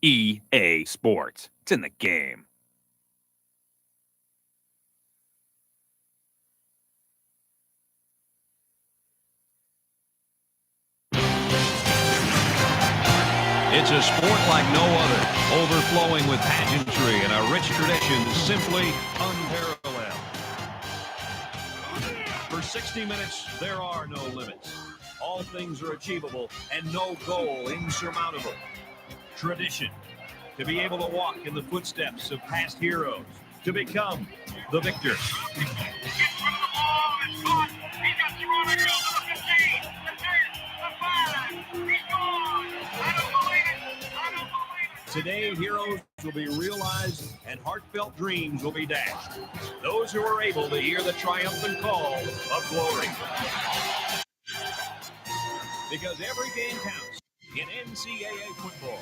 EA Sports. It's in the game. It's a sport like no other, overflowing with pageantry and a rich tradition simply unparalleled. For 60 minutes, there are no limits. All things are achievable and no goal insurmountable. Tradition, to be able to walk in the footsteps of past heroes, to become the victor. Today, heroes will be realized and heartfelt dreams will be dashed. Those who are able to hear the triumphant call of glory. Because every game counts in NCAA football.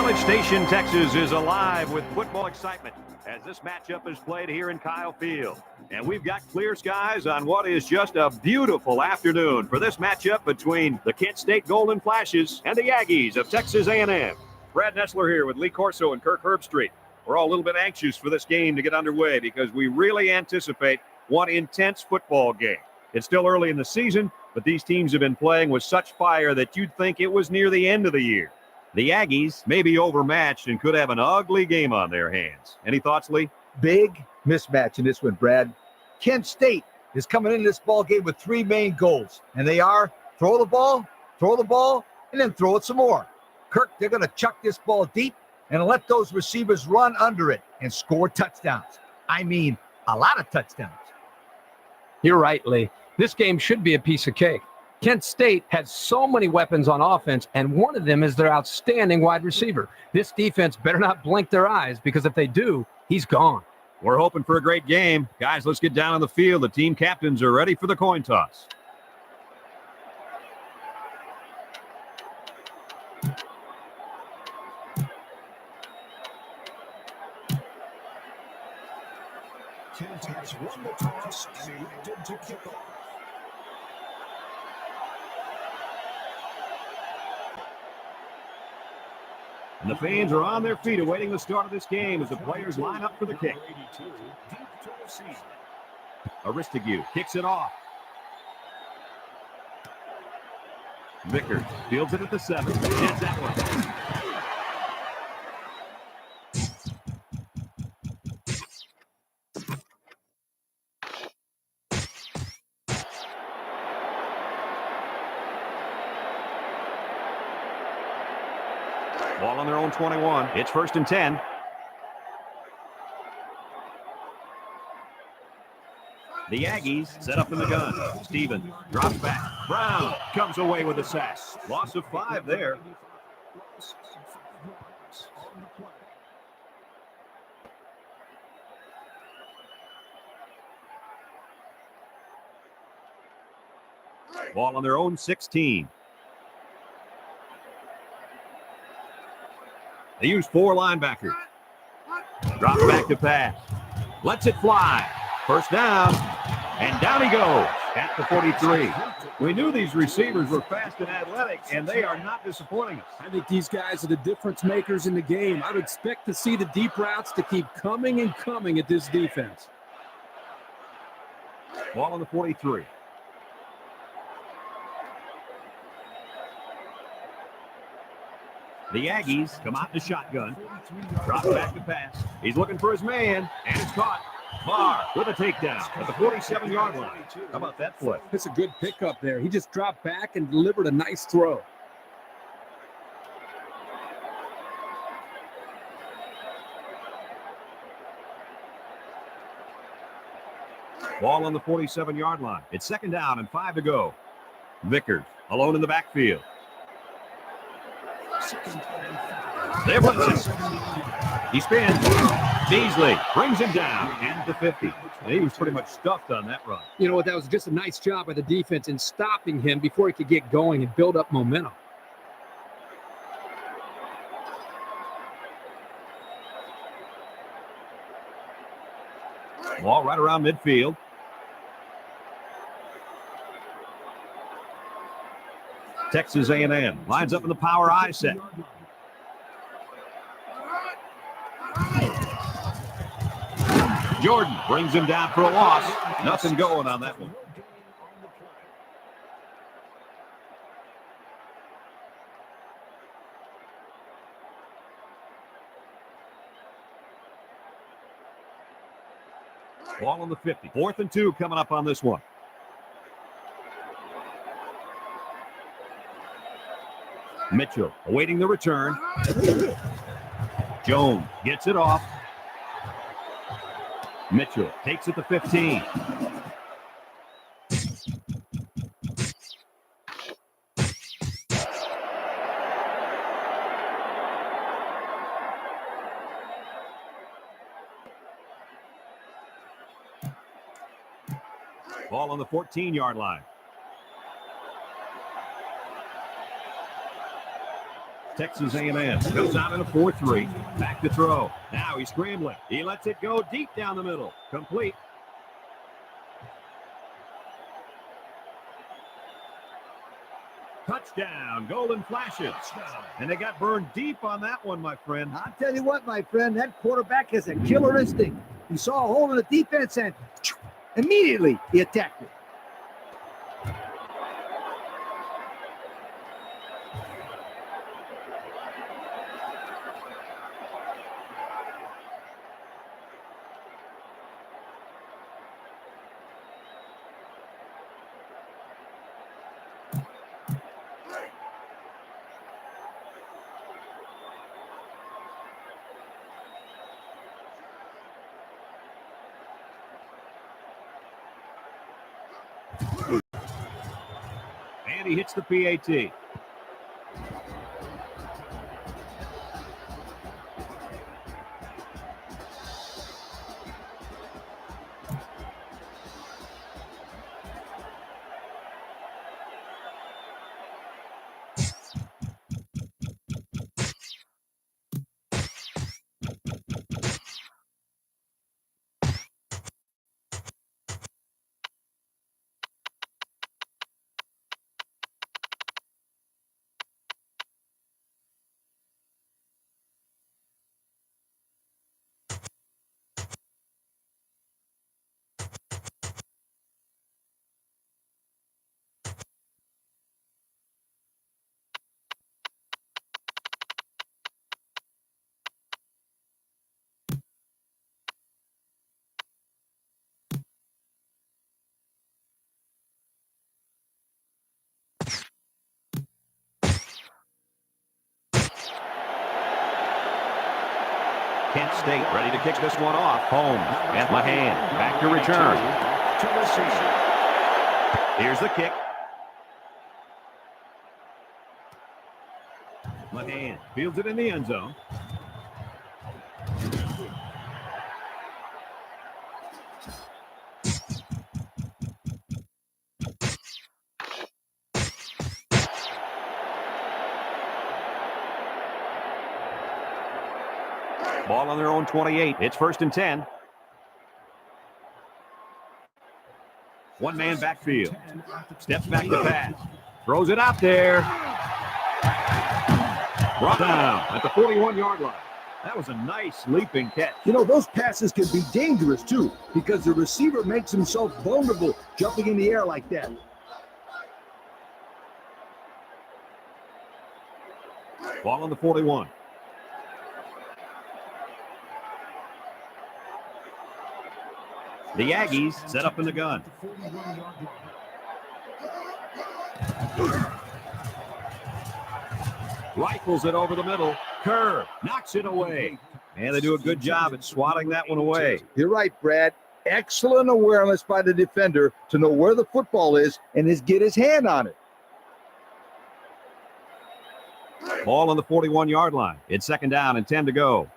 College Station, Texas is alive with football excitement as this matchup is played here in Kyle Field. And we've got clear skies on what is just a beautiful afternoon for this matchup between the Kent State Golden Flashes and the Aggies of Texas A&M. Brad Nessler here with Lee Corso and Kirk Herbstreit. We're all a little bit anxious for this game to get underway because we really anticipate one intense football game. It's still early in the season, but these teams have been playing with such fire that you'd think it was near the end of the year. The Aggies may be overmatched and could have an ugly game on their hands. Any thoughts, Lee? Big mismatch in this one, Brad. Kent State is coming into this ball game with three main goals, and they are throw the ball, and then throw it some more. Kirk, they're going to chuck this ball deep and let those receivers run under it and score touchdowns. I mean, a lot of touchdowns. You're right, Lee. This game should be a piece of cake. Kent State has so many weapons on offense, and one of them is their outstanding wide receiver. This defense better not blink their eyes, because if they do, he's gone. We're hoping for a great game. Guys, let's get down on the field. The team captains are ready for the coin toss. Kent has won the toss and elected to kick off. And the fans are on their feet awaiting the start of this game as the players line up for the kick. Aristigue kicks it off. Vickers fields it at the 7. Gets that one. Ball on their own 21. It's 1st and 10. The Aggies set up in the gun. Stevens drops back. Brown comes away with a sack. Loss of 5 there. Ball on their own 16. They use 4 linebackers. Drops back to pass. Lets it fly. 1st down. And down he goes at the 43. We knew these receivers were fast and athletic, and they are not disappointing us. I think these guys are the difference makers in the game. I would expect to see the deep routes to keep coming and coming at this defense. Ball on the 43. The Aggies come out in the shotgun. Drops back to pass. He's looking for his man, and it's caught. Barr with a takedown at the 47-yard line. How about that play? That's a good pickup there. He just dropped back and delivered a nice throw. Ball on the 47-yard line. It's 2nd down and 5 to go. Vickers alone in the backfield. There was it. He spins. Beasley brings him down at the 50. And he was pretty much stuffed on that run. You know what? That was just a nice job by the defense in stopping him before he could get going and build up momentum. Ball right around midfield. Texas A&M lines up in the power I set. Jordan brings him down for a loss. Nothing going on that one. Ball on the 50. 4th and 2 coming up on this one. Mitchell awaiting the return. Jones gets it off. Mitchell takes it to 15. Ball on the 14-yard line. Texas A&M goes out in a 4-3. Back to throw. Now he's scrambling. He lets it go deep down the middle. Complete. Touchdown. Golden flashes. And they got burned deep on that one, my friend. I'll tell you what, my friend, that quarterback has a killer instinct. He saw a hole in the defense and immediately he attacked it. And he hits the PAT. Kent State ready to kick this one off. Holmes at Mahan. Back to return. Here's the kick. Mahan fields it in the end zone. Ball on their own 28. It's 1st and 10. One man backfield. Steps back to pass. Throws it out there. Brought down at the 41-yard line. That was a nice leaping catch. You know, those passes can be dangerous, too, because the receiver makes himself vulnerable jumping in the air like that. Ball on the 41. The Aggies set up in the gun. Rifles it over the middle. Curve. Knocks it away. And they do a good job at swatting that one away. You're right, Brad. Excellent awareness by the defender to know where the football is and get his hand on it. Ball on the 41-yard line. It's 2nd down and 10 to go.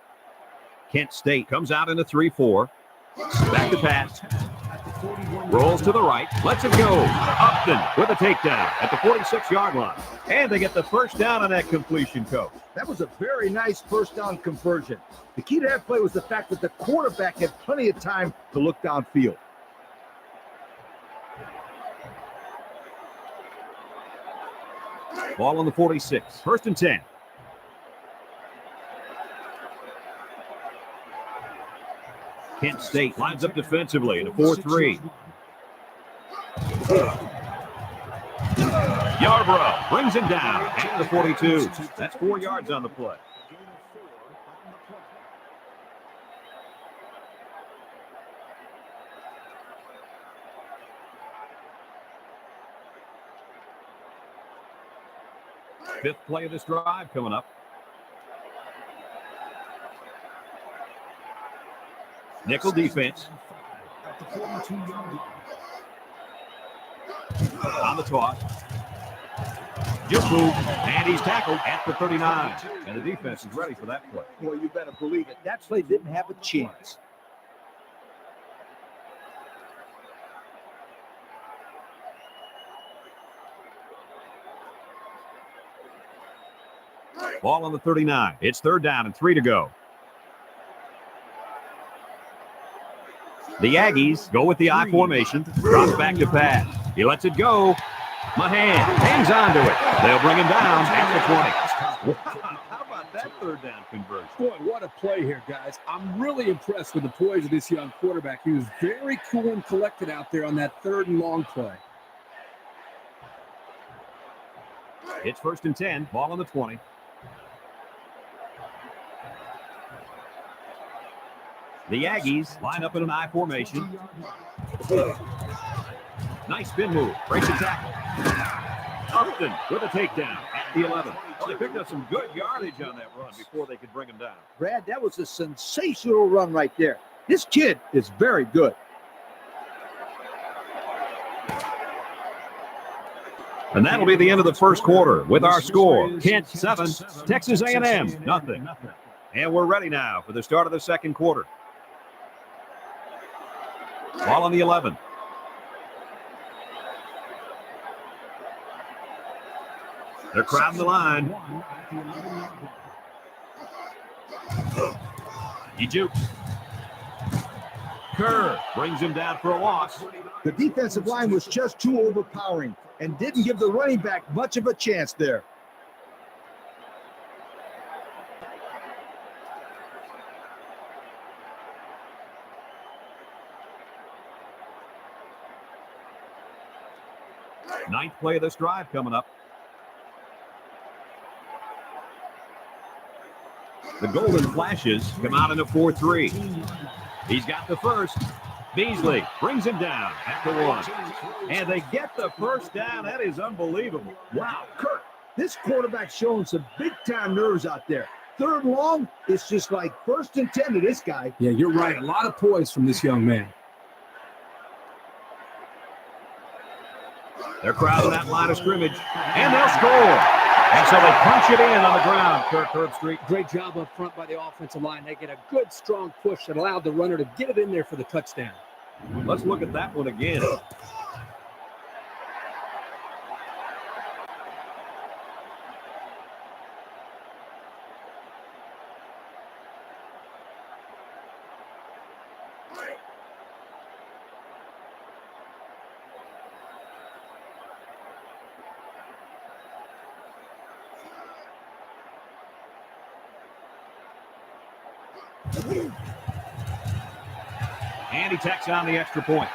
Kent State comes out in a 3-4. Back to pass. Rolls to the right. Lets it go. Upton with a takedown at the 46-yard line. And they get the 1st down on that completion, Coach. That was a very nice 1st down conversion. The key to that play was the fact that the quarterback had plenty of time to look downfield. Ball on the 46. 1st and 10. Kent State lines up defensively in a 4-3. Yarbrough brings him down at the 42. That's 4 yards on the play. Fifth play of this drive coming up. Nickel defense. On the toss. Just move, and he's tackled at the 39. And the defense is ready for that play. Well, you better believe it. That play didn't have a chance. Ball on the 39. It's 3rd down and 3 to go. The Aggies go with the I formation. Drops back to pass. He lets it go. Mahan hangs on to it. They'll bring him down at the 20. How about that 3rd down conversion? Boy, what a play here, guys. I'm really impressed with the poise of this young quarterback. He was very cool and collected out there on that 3rd and long play. It's 1st and 10. Ball on the 20. The Aggies line up in an I formation. Nice spin move. Breaks the tackle. Upton with a takedown at the 11. Well, they picked up some good yardage on that run before they could bring him down. Brad, that was a sensational run right there. This kid is very good. And that'll be the end of the first quarter with our score, Kent 7, Texas A&M nothing. And we're ready now for the start of the second quarter. Ball on the 11. They're crowding the line. He jukes. Kerr brings him down for a loss. The defensive line was just too overpowering and didn't give the running back much of a chance there. Ninth play of this drive coming up. The golden flashes come out in a 4-3. He's got the first. Beasley brings him down at the 1. And they get the first down. That is unbelievable. Wow, Kirk, this quarterback's showing some big-time nerves out there. Third long, it's just like 1st and 10 to this guy. Yeah, you're right. A lot of poise from this young man. They're crowding that line of scrimmage, and they'll score. And so they punch it in on the ground, Kirk Herbstreit. Great job up front by the offensive line. They get a good, strong push that allowed the runner to get it in there for the touchdown. Let's look at that one again. And he tacks on the extra point.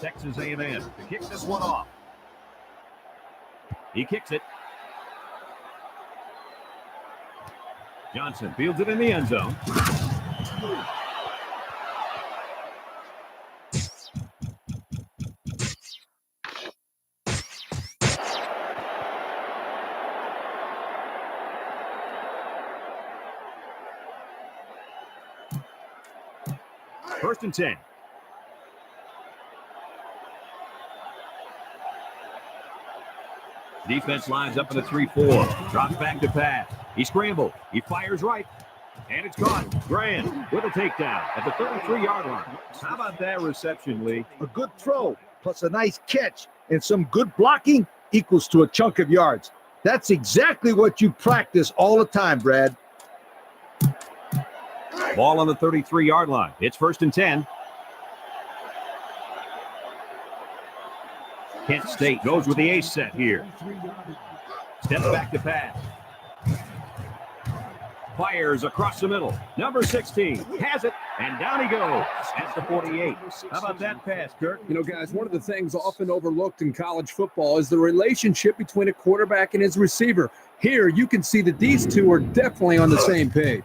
Texas A&M to kick this one off. He kicks it. Johnson fields it in the end zone. First and 10. Defense lines up in a 3-4. Drops back to pass. He scrambled. He fires right. And it's caught. Grand with a takedown at the 33-yard line. How about that reception, Lee? A good throw plus a nice catch and some good blocking equals to a chunk of yards. That's exactly what you practice all the time, Brad. Ball on the 33-yard line. It's first and 10. Kent State goes with the ace set here. Steps back to pass. Fires across the middle. Number 16 has it, and down he goes at the 48. How about that pass, Kirk? You know, guys, one of the things often overlooked in college football is the relationship between a quarterback and his receiver. Here, you can see that these two are definitely on the same page.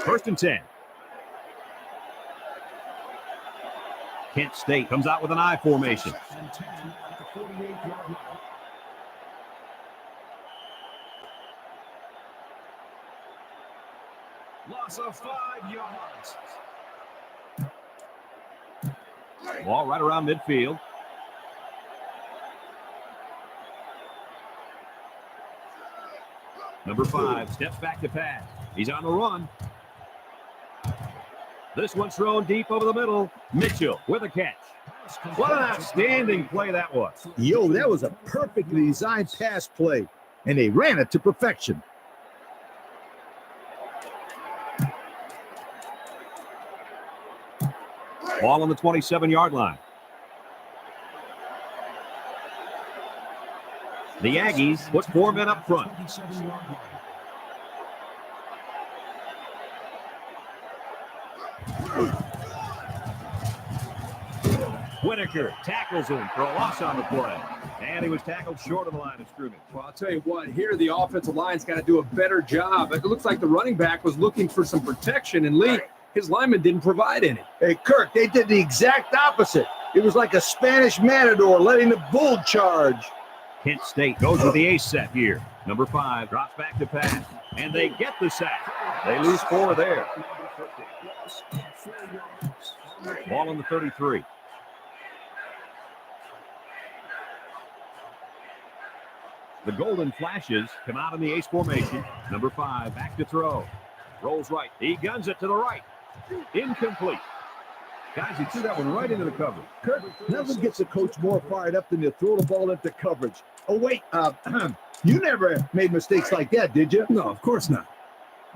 First and 10. Kent State comes out with an I formation. Loss of 5 yards. Ball right around midfield. Number 5 steps back to pass. He's on the run. This one's thrown deep over the middle. Mitchell with a catch. What an outstanding play that was. Yo, that was a perfectly designed pass play, and they ran it to perfection. Ball on the 27-yard line. The Aggies put 4 men up front. Whitaker tackles him for a loss on the play. And he was tackled short of the line of scrimmage. Well, I'll tell you what, here the offensive line's got to do a better job. It looks like the running back was looking for some protection, and Lee, his lineman didn't provide any. Hey, Kirk, they did the exact opposite. It was like a Spanish matador letting the bull charge. Kent State goes with the ace set here. Number 5 drops back to pass, and they get the sack. They lose 4 there. Ball on the 33. The Golden Flashes come out in the ace formation. Number 5 back to throw. Rolls right. He guns it to the right. Incomplete. Guys, he threw that one right into the cover. Kirk, nothing gets a coach more fired up than to throw the ball into coverage. Oh, wait, you never made mistakes like that, did you? No, of course not.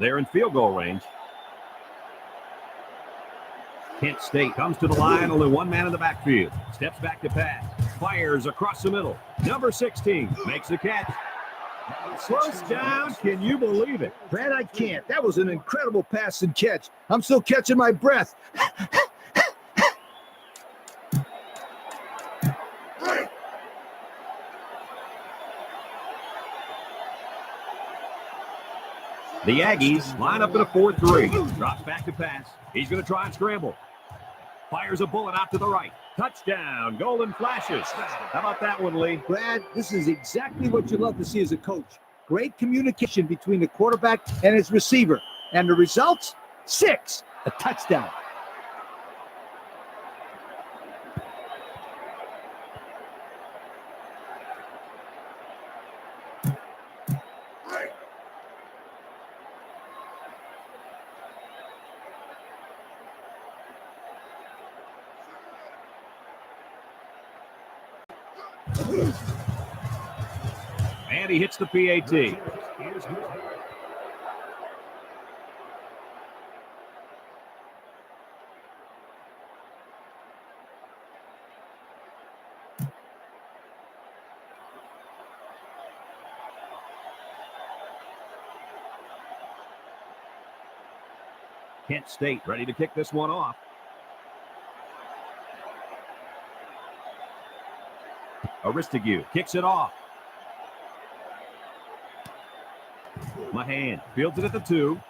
They're in field goal range. Kent State comes to the line, only 1 man in the backfield. Steps back to pass. Fires across the middle. Number 16 makes the catch. First down, can you believe it? Brad, I can't. That was an incredible pass and catch. I'm still catching my breath. The Aggies line up in a 4-3. Drops back to pass. He's going to try and scramble. Fires a bullet out to the right. Touchdown, Golden Flashes. How about that one, Lee? Brad, this is exactly what you love to see as a coach. Great communication between the quarterback and his receiver. And the results? 6, a touchdown. And he hits the PAT. Kent State ready to kick this one off. Aristigue kicks it off. Mahan fields it at the 2.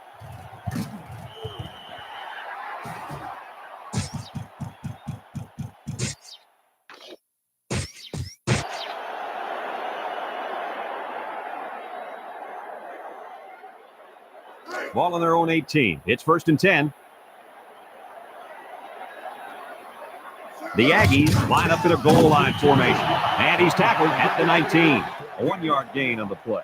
Ball on their own 18. It's 1st and 10. The Aggies line up in a goal line formation. And he's tackled at the 19. A 1-yard gain on the play.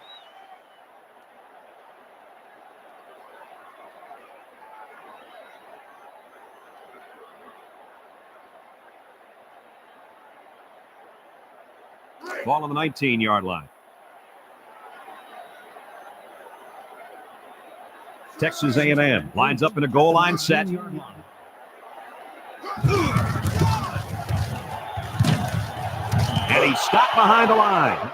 Ball on the 19-yard line. Texas A&M lines up in a goal line set. And he's stopped behind the line.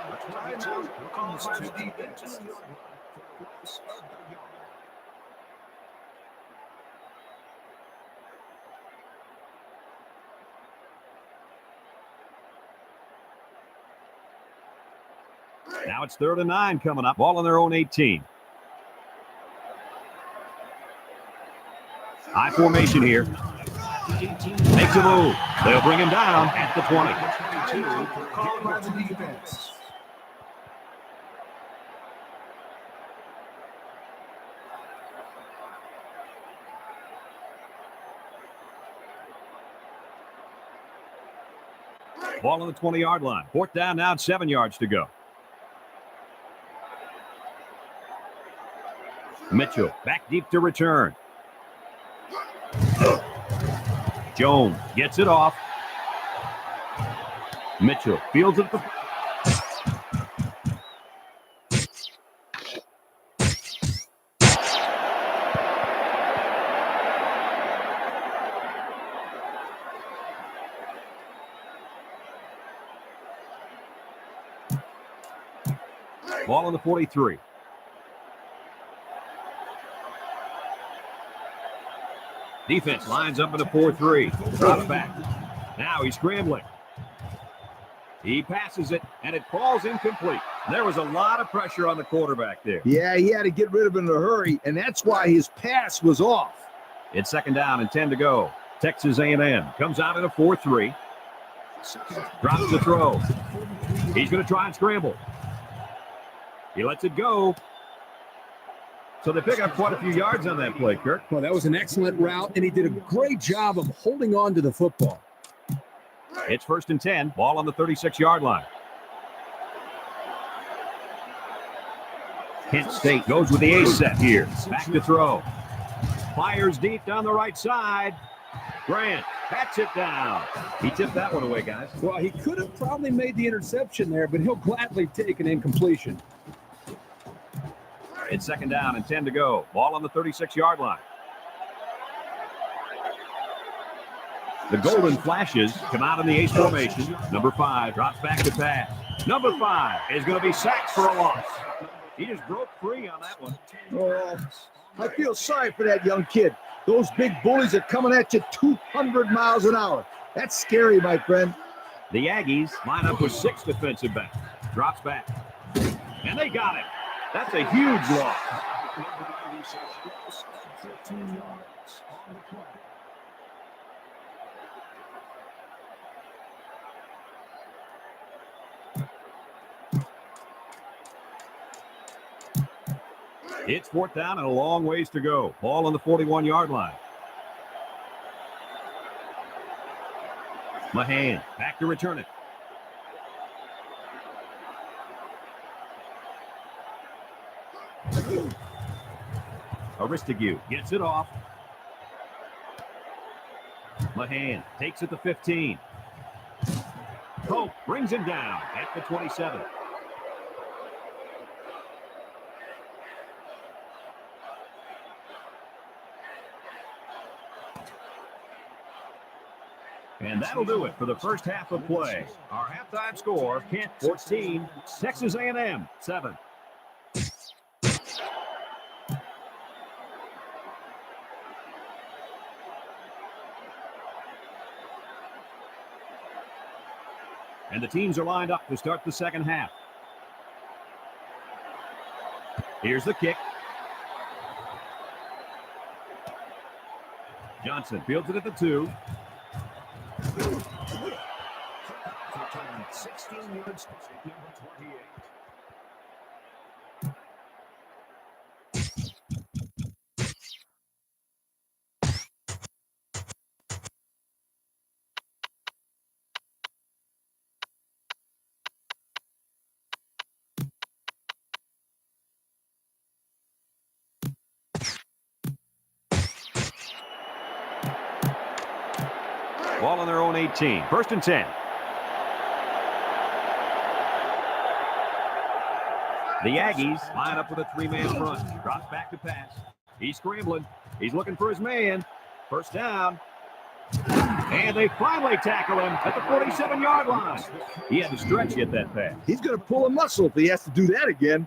Now it's 3rd and 9 coming up. Ball on their own 18. High formation here. Makes a move. They'll bring him down at the 20. Ball on the 20-yard line. 4th down now, 7 yards to go. Mitchell back deep to return. Jones gets it off. Mitchell fields it. Ball on the 43. Defense lines up in the 4-3. Drops back. Now he's scrambling. He passes it, and it falls incomplete. There was a lot of pressure on the quarterback there. Yeah, he had to get rid of it in a hurry, and that's why his pass was off. It's 2nd down and 10 to go. Texas A&M comes out in a 4-3. Drops the throw. He's going to try and scramble. He lets it go. So they pick up quite a few yards on that play, Kirk. Well, that was an excellent route, and he did a great job of holding on to the football. It's 1st and 10. Ball on the 36-yard line. Kent State goes with the ace set here. Back to throw. Fires deep down the right side. Grant bats it down. He tipped that one away, guys. Well, he could have probably made the interception there, but he'll gladly take an incompletion. It's 2nd down and 10 to go. Ball on the 36-yard line. The Golden Flashes come out in the ace formation. Number 5 drops back to pass. Number 5 is going to be sacked for a loss. He just broke free on that one. Oh, I feel sorry for that young kid. Those big bullies are coming at you 200 miles an hour. That's scary, my friend. The Aggies line up with 6 defensive backs. Drops back. And they got it. That's a huge loss. It's 4th down and a long ways to go. Ball on the 41-yard line. Mahan back to return it. Aristigue gets it off. Mahan takes it to 15. Pope brings him down at the 27. And that'll do it for the first half of play. Our halftime score, Kent 14, Texas A&M 7. And the teams are lined up to start the second half. Here's the kick. Johnson fields it at the 2. 16 yards, number 28. Ball on their own 18. 1st and 10. The Aggies line up with a 3-man front. Drops back to pass. He's scrambling. He's looking for his man. 1st down. And they finally tackle him at the 47-yard line. He had to stretch to get that pass. He's going to pull a muscle if he has to do that again.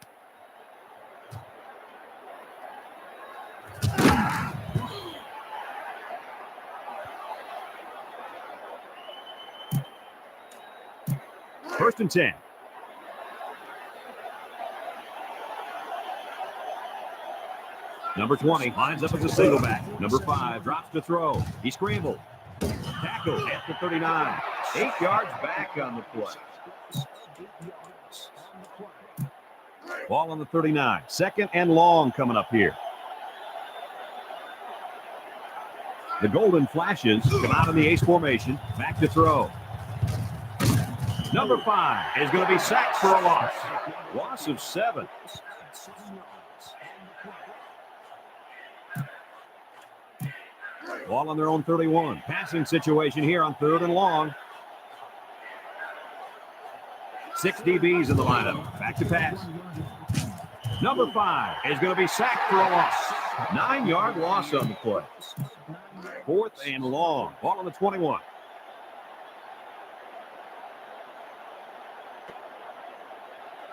First and 10. Number 20 lines up as a single back. Number 5 drops to throw. He scrambled. Tackle at the 39. 8 yards back on the play. Ball on the 39. 2nd and long coming up here. The Golden Flashes come out in the ace formation. Back to throw. Number 5 is going to be sacked for a loss. Loss of 7. Ball on their own 31. Passing situation here on 3rd and long. 6 DBs in the lineup. Back to pass. Number 5 is going to be sacked for a loss. 9-yard loss on the play. 4th and long. Ball on the 21.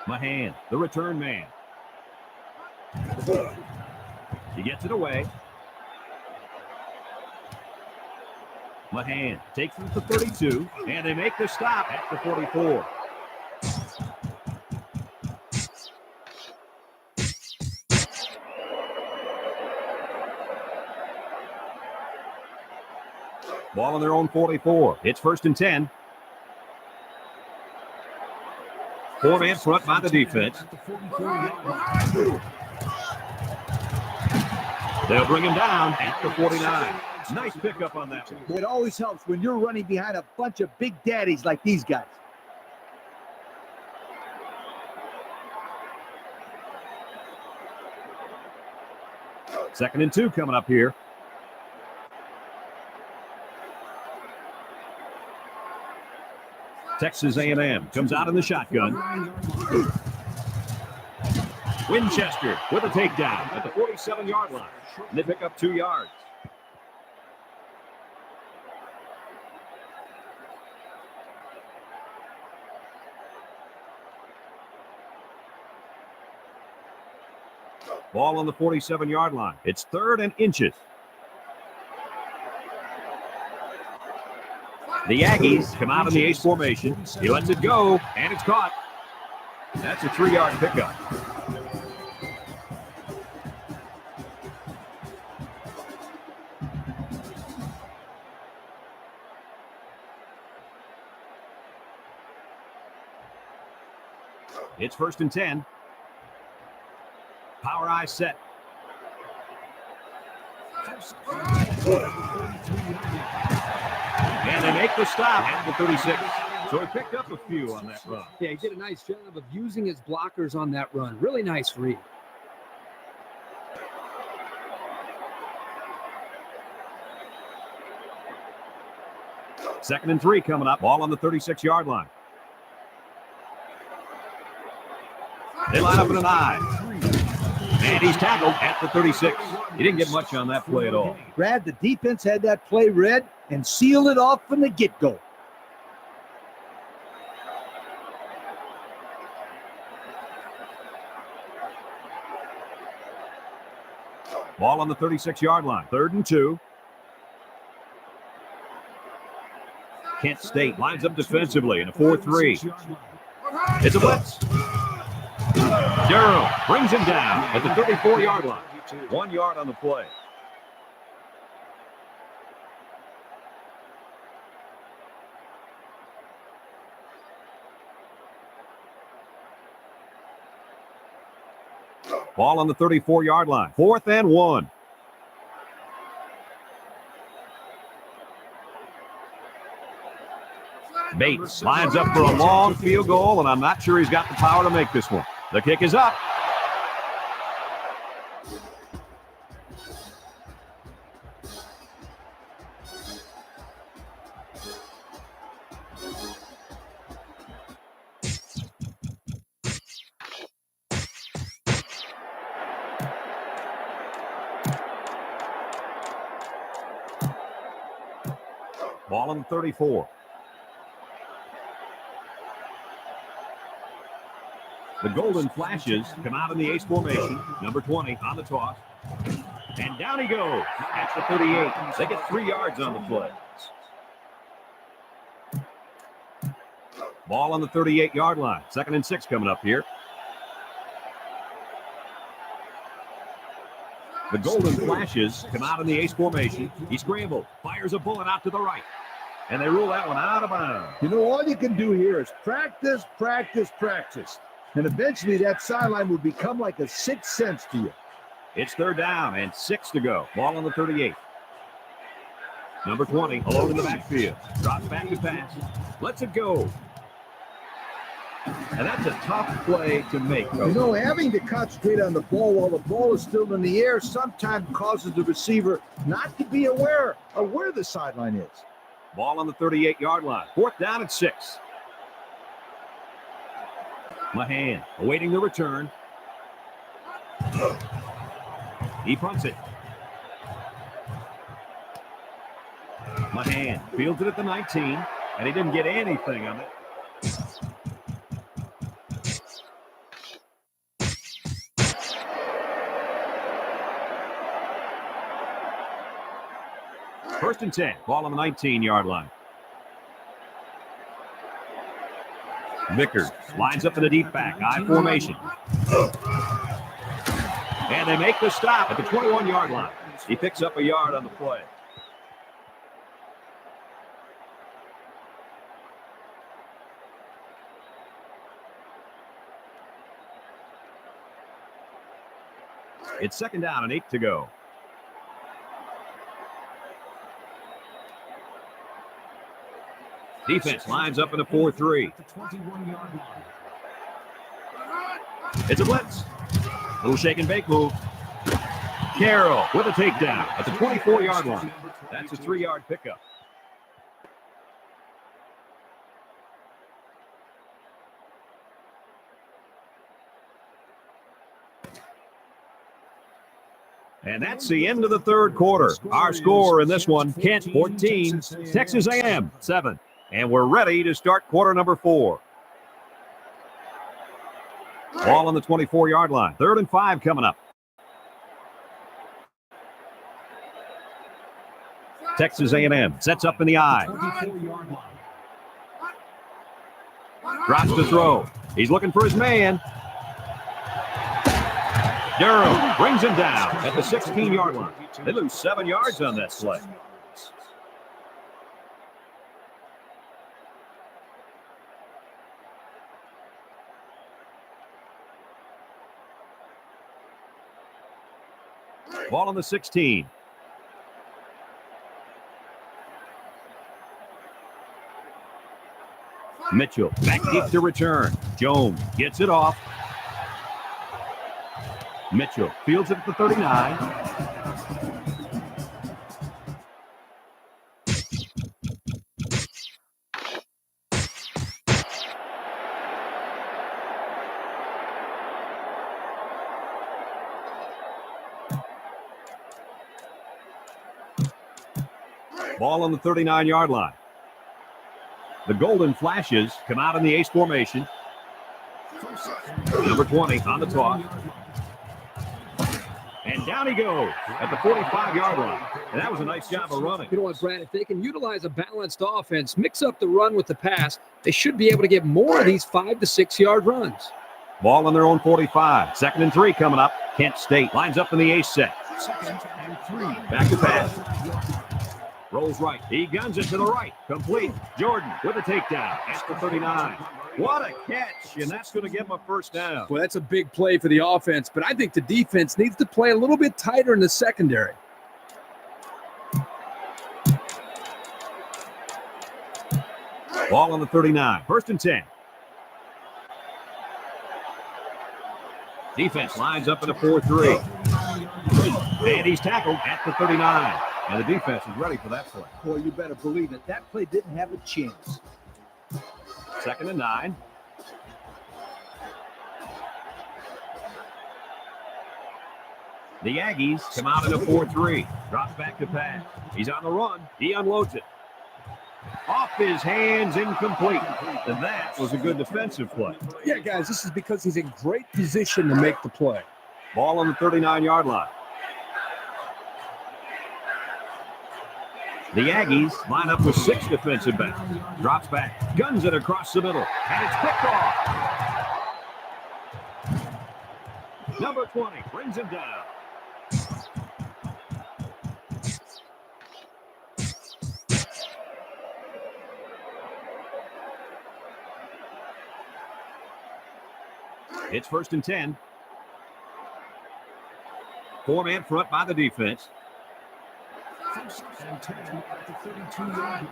Mahan, the return man. He gets it away. Mahan takes it to 32, and they make the stop at the 44. Ball on their own 44. It's 1st and 10. 4-man front by the defense. They'll bring him down at the 49. Nice pickup on that one. It always helps when you're running behind a bunch of big daddies like these guys. Second and 2 coming up here. Texas A&M comes out in the shotgun. Winchester with a takedown at the 47-yard line. And they pick up 2 yards. Ball on the 47-yard line. It's 3rd and inches. The Aggies come out in the ace formation. He lets it go, and it's caught. That's a 3-yard pickup. It's 1st and 10. Power eye set. And they make the stop at the 36. So he picked up a few on that run. Yeah, he did a nice job of using his blockers on that run. Really nice read. Second and 3 coming up. Ball on the 36-yard line. They line up in an eye. And he's tackled at the 36. He didn't get much on that play at all. Brad, the defense had that play read and sealed it off from the get-go. Ball on the 36-yard line. 3rd and 2. Kent State lines up defensively in a 4-3. It's a blitz. Durham brings him down at the 34-yard line. 1 yard on the play. Ball on the 34-yard line. 4th and 1. Bates lines up for a long field goal, and I'm not sure he's got the power to make this one. The kick is up. Ball on the 34. The Golden Flashes come out in the ace formation. Number 20 on the toss. And down he goes at the 38. They get 3 yards on the play. Ball on the 38-yard line. 2nd and 6 coming up here. The Golden Flashes come out in the ace formation. He scrambled, fires a bullet out to the right. And they rule that one out of bounds. You know, all you can do here is practice, practice, practice. And eventually that sideline will become like a 6th sense to you. It's 3rd down and 6 to go. Ball on the 38. Number 20 alone in the backfield. Drops back to pass. Lets it go. And that's a tough play to make, Coach. You know, having to concentrate on the ball while the ball is still in the air sometimes causes the receiver not to be aware of where the sideline is. Ball on the 38-yard line. 4th down and 6. Mahan awaiting the return. He punts it. Mahan fields it at the 19, and he didn't get anything on it. First and 10. Ball on the 19-yard line. Vickers lines up in the deep back. I formation. And they make the stop at the 21-yard line. He picks up a yard on the play. It's second down and 8 to go. Defense lines up in the 4-3. It's a blitz. Little shake and bake move. Carroll with a takedown at the 24-yard line. That's a 3-yard pickup. And that's the end of the third quarter. Our score in this one, Kent 14, Texas A&M 7. And we're ready to start quarter number 4. Ball on the 24-yard line. 3rd and 5 coming up. Texas A&M sets up in the I. Drops to throw. He's looking for his man. Durham brings him down at the 16-yard line. They lose 7 yards on that play. Ball on the 16. Mitchell back deep to return. Jones gets it off. Mitchell fields it at the 39. Ball on the 39-yard line. The Golden Flashes come out in the ace formation. Number 20 on the toss. And down he goes at the 45-yard line. And that was a nice job of running. You know what, Brad? If they can utilize a balanced offense, mix up the run with the pass, they should be able to get more of these 5 to 6 yard runs. Ball on their own 45. 2nd and 3 coming up. Kent State lines up in the ace set. 2nd and 3. Back to pass. Rolls right. He guns it to the right. Complete. Jordan with a takedown at the 39. What a catch, and that's going to give him a first down. Well, that's a big play for the offense, but I think the defense needs to play a little bit tighter in the secondary. Ball on the 39. 1st and 10. Defense lines up in a 4-3. And he's tackled at the 39. And the defense is ready for that play. Boy, you better believe it. That play didn't have a chance. 2nd and 9. The Aggies come out in a 4-3. Drops back to pass. He's on the run. He unloads it. Off his hands, incomplete. And that was a good defensive play. Yeah, guys, this is because he's in great position to make the play. Ball on the 39-yard line. The Aggies line up with 6 defensive backs. Drops back, guns it across the middle, and it's picked off. Number 20 brings him down. It's 1st and 10. 4-man front by the defense. 1st and 10 at the 32-yard line.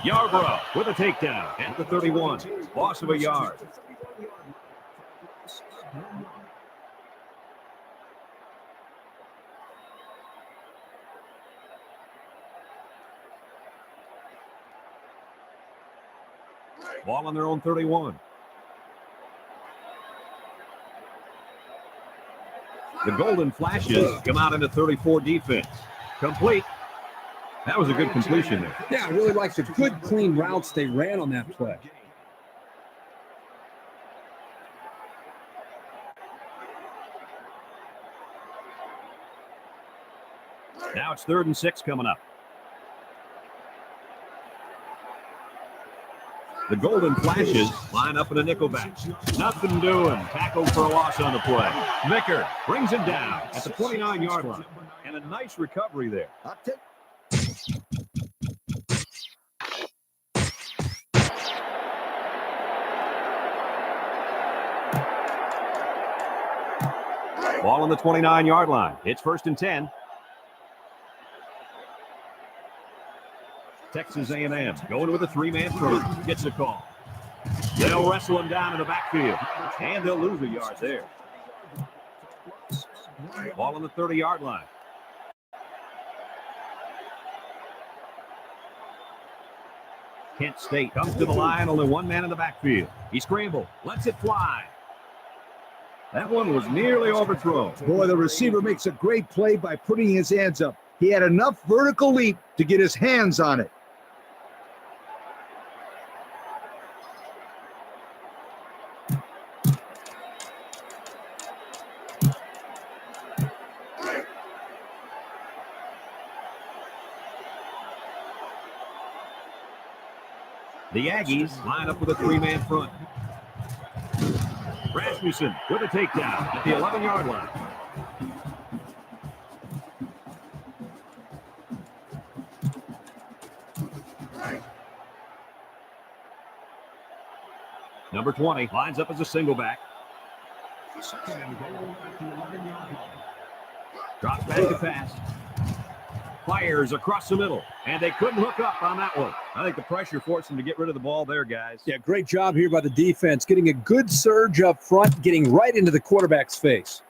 Yarborough with a takedown at the 31. Loss of a yard. Ball on their own 31. The Golden Flashes come out into 34 defense. Complete. That was a good completion there. Yeah, I really like the good, clean routes they ran on that play. Now it's 3rd and 6 coming up. The Golden Flashes line up in a nickelback. Nothing doing. Tackled for a loss on the play. Vicker brings him down at the 29-yard line. And a nice recovery there. Ball on the 29-yard line. It's 1st and 10. Texas A&M going with a 3-man front. Gets a call. They'll wrestle him down in the backfield. And they'll lose a yard there. Ball on the 30-yard line. Kent State comes to the line. Only one man in the backfield. He scrambled. Lets it fly. That one was nearly overthrown. Boy, the receiver makes a great play by putting his hands up. He had enough vertical leap to get his hands on it. The Aggies line up with a 3-man front. Rasmussen with a takedown at the 11-yard line. Number 20 lines up as a single back. Drops back to pass. Fires across the middle, and they couldn't hook up on that one. I think the pressure forced them to get rid of the ball there, guys. Yeah, great job here by the defense, getting a good surge up front, getting right into the quarterback's face.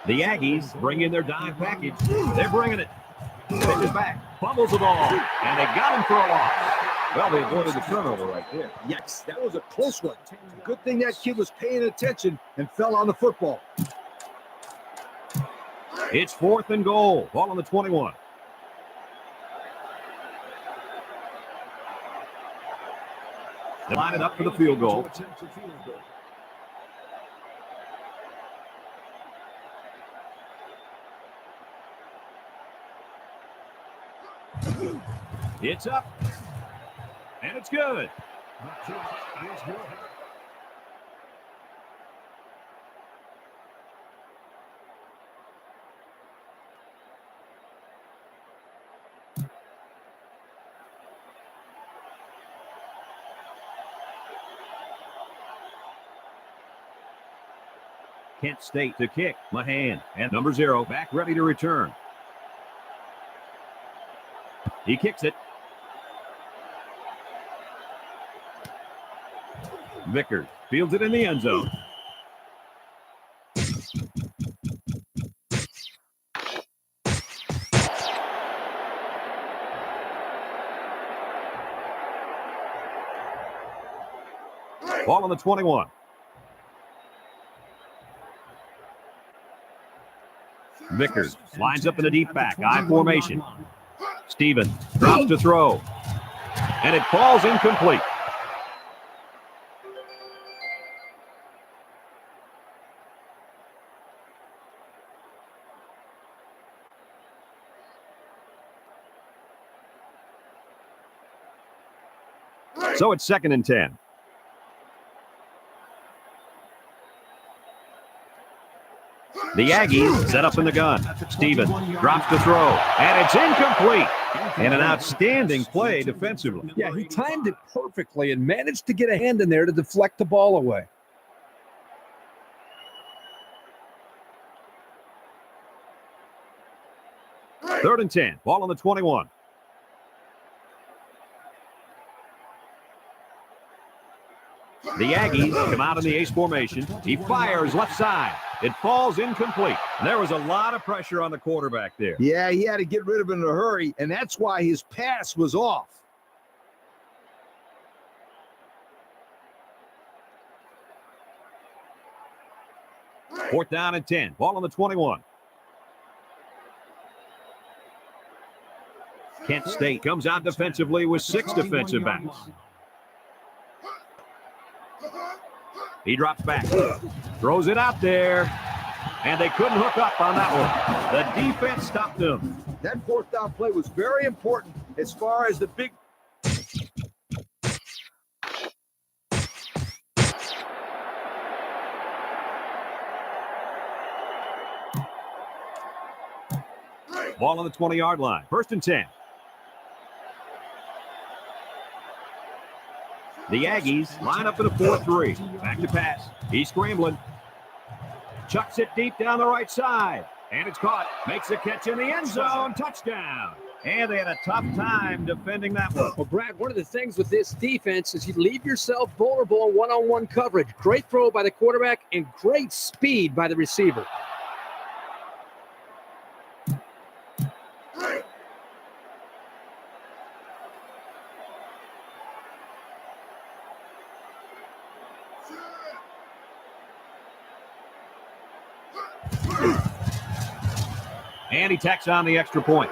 The Aggies bring in their dime package. They're bringing it. Pitches back, fumbles the ball, and they got him for a loss. Well, they avoided the turnover right there. Yes, that was a close one. Good thing that kid was paying attention and fell on the football. It's 4th and goal. Ball on the 21. They line it up for the field goal. It's up, and it's good. Kent State to kick. Mahan and number 0 back ready to return. He kicks it. Vickers fields it in the end zone. Ball on the 21. Vickers lines up in the deep back. I formation. Stevens drops to throw. And it falls incomplete. So it's 2nd and 10. The Aggies set up in the gun. Stevens drops to throw, and it's incomplete. And an outstanding play defensively. Yeah, he timed it perfectly and managed to get a hand in there to deflect the ball away. Third and 10. Ball on the 21. The Aggies come out in the ace formation. He fires left side. It falls incomplete. There was a lot of pressure on the quarterback there. Yeah, he had to get rid of it in a hurry, and that's why his pass was off. Fourth down and 10. Ball on the 21. Kent State comes out defensively with 6 defensive backs. He drops back, throws it out there, and they couldn't hook up on that one. The defense stopped them. That fourth down play was very important as far as the big. Ball on the 20-yard line. 1st and 10. The Aggies line up in a 4-3. Back to pass. He's scrambling. Chucks it deep down the right side. And it's caught. Makes a catch in the end zone. Touchdown. And they had a tough time defending that one. Well, Brad, one of the things with this defense is you leave yourself vulnerable in one-on-one coverage. Great throw by the quarterback and great speed by the receiver. And he tacks on the extra point.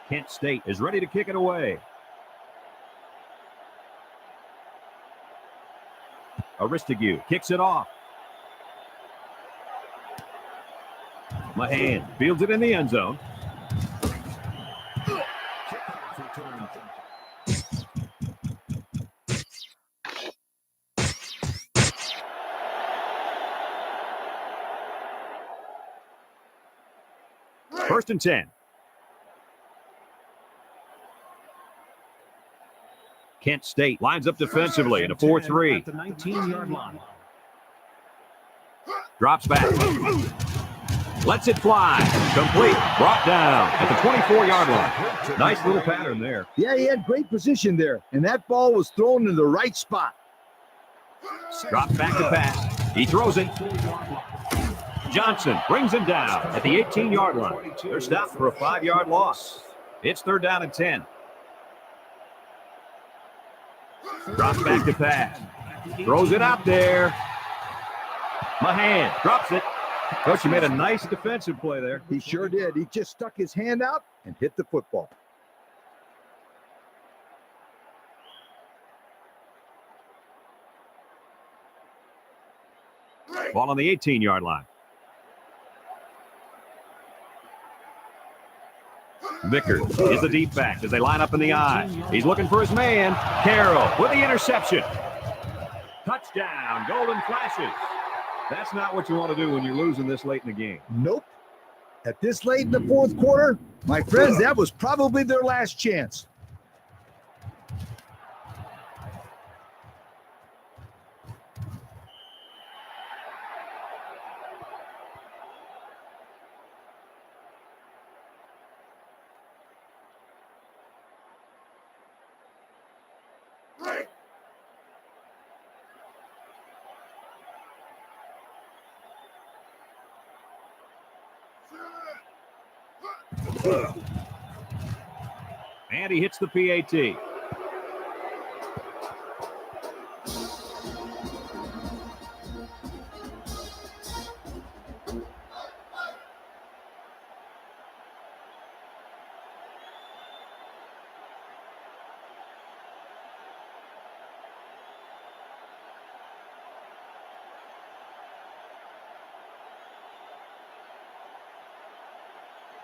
Kent State is ready to kick it away. Aristigue kicks it off. Mahan fields it in the end zone. First and 10. Kent State lines up defensively in a 4-3. At the 19-yard line. Drops back. Lets it fly. Complete. Brought down at the 24-yard line. Nice little pattern there. Yeah, he had great position there, and that ball was thrown in the right spot. Drops back to pass. He throws it. Johnson brings him down at the 18-yard line. They're stopped for a 5-yard loss. It's 3rd down and 10. Drops back to pass. Throws it out there. Mahan drops it. Coach, he made a nice defensive play there. He sure did. He just stuck his hand out and hit the football. Ball on the 18-yard line. Vickers is the deep back as they line up in the I. He's looking for his man. Carroll with the interception. Touchdown, golden flashes. That's not what you want to do when you're losing this late in the game. Nope. At this late in the fourth quarter, my friends, that was probably their last chance. And he hits the PAT.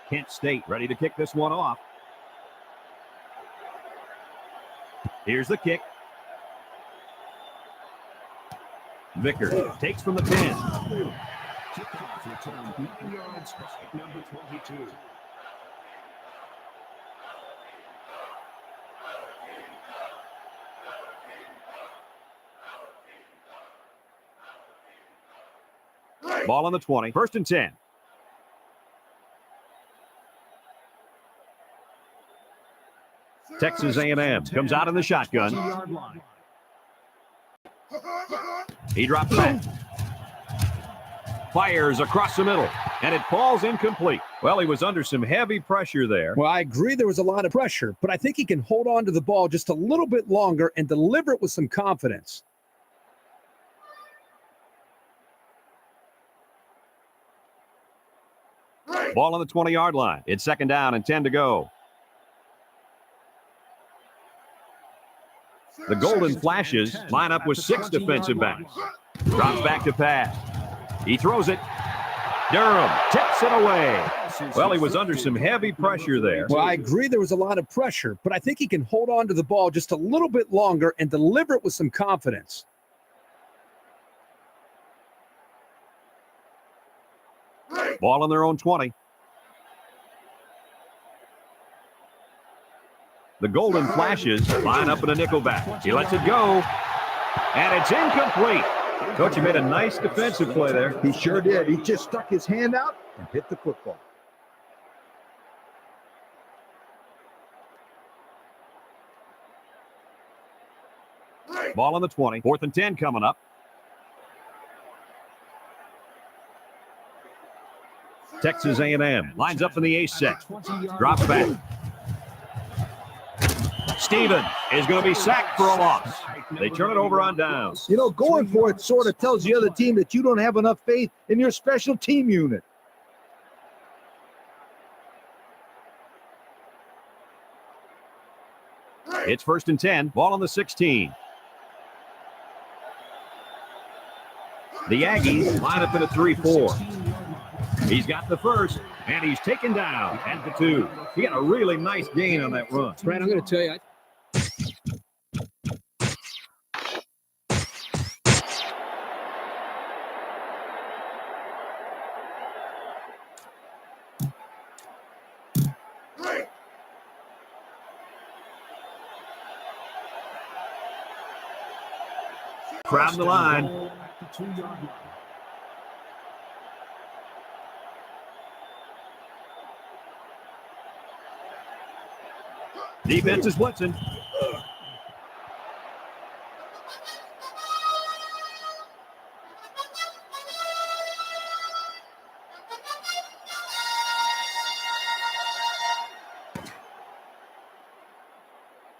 Kent State ready to kick this one off. Here's the kick. Vickers takes from the 10. Kickoff return 9 yards by number 22. Ball on the 20. 1st and 10. Texas A&M comes out in the shotgun. He drops back. Fires across the middle, and it falls incomplete. Well, he was under some heavy pressure there. Well, I agree there was a lot of pressure, but I think he can hold on to the ball just a little bit longer and deliver it with some confidence. Ball on the 20-yard line. It's 2nd down and 10 to go. The Golden Flashes line up with 6 defensive backs. Drops back to pass. He throws it. Durham tips it away. Well, he was under some heavy pressure there. Well, I agree there was a lot of pressure, but I think he can hold on to the ball just a little bit longer and deliver it with some confidence. Ball on their own 20. The Golden Flashes line up in a nickelback. He lets it go, and it's incomplete. Coach, he made a nice defensive play there. He sure did. He just stuck his hand out and hit the football. Ball on the 20. 4th and 10 coming up. Texas A&M lines up in the ace set. Drops back. Stevens is going to be sacked for a loss. They turn it over on downs. You know, going for it sort of tells the other team that you don't have enough faith in your special team unit. It's 1st and 10. Ball on the 16. The Aggies line up in a 3-4. He's got the first, and he's taken down at the 2. He had a really nice gain on that run. Brad, I'm going to tell you, Crowd the line. Defense is blitzing.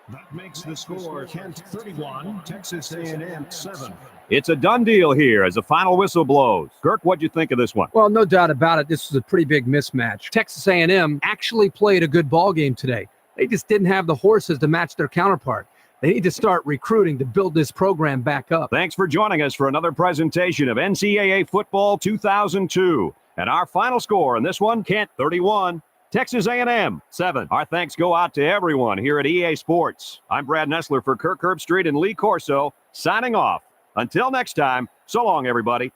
That makes the score Kent 31, Texas A&M 7. It's a done deal here as the final whistle blows. Kirk, what'd you think of this one? Well, no doubt about it. This was a pretty big mismatch. Texas A&M actually played a good ball game today. They just didn't have the horses to match their counterpart. They need to start recruiting to build this program back up. Thanks for joining us for another presentation of NCAA Football 2002. And our final score in this one, Kent 31, Texas A&M 7. Our thanks go out to everyone here at EA Sports. I'm Brad Nessler for Kirk Herbstreit and Lee Corso, signing off. Until next time, so long, everybody.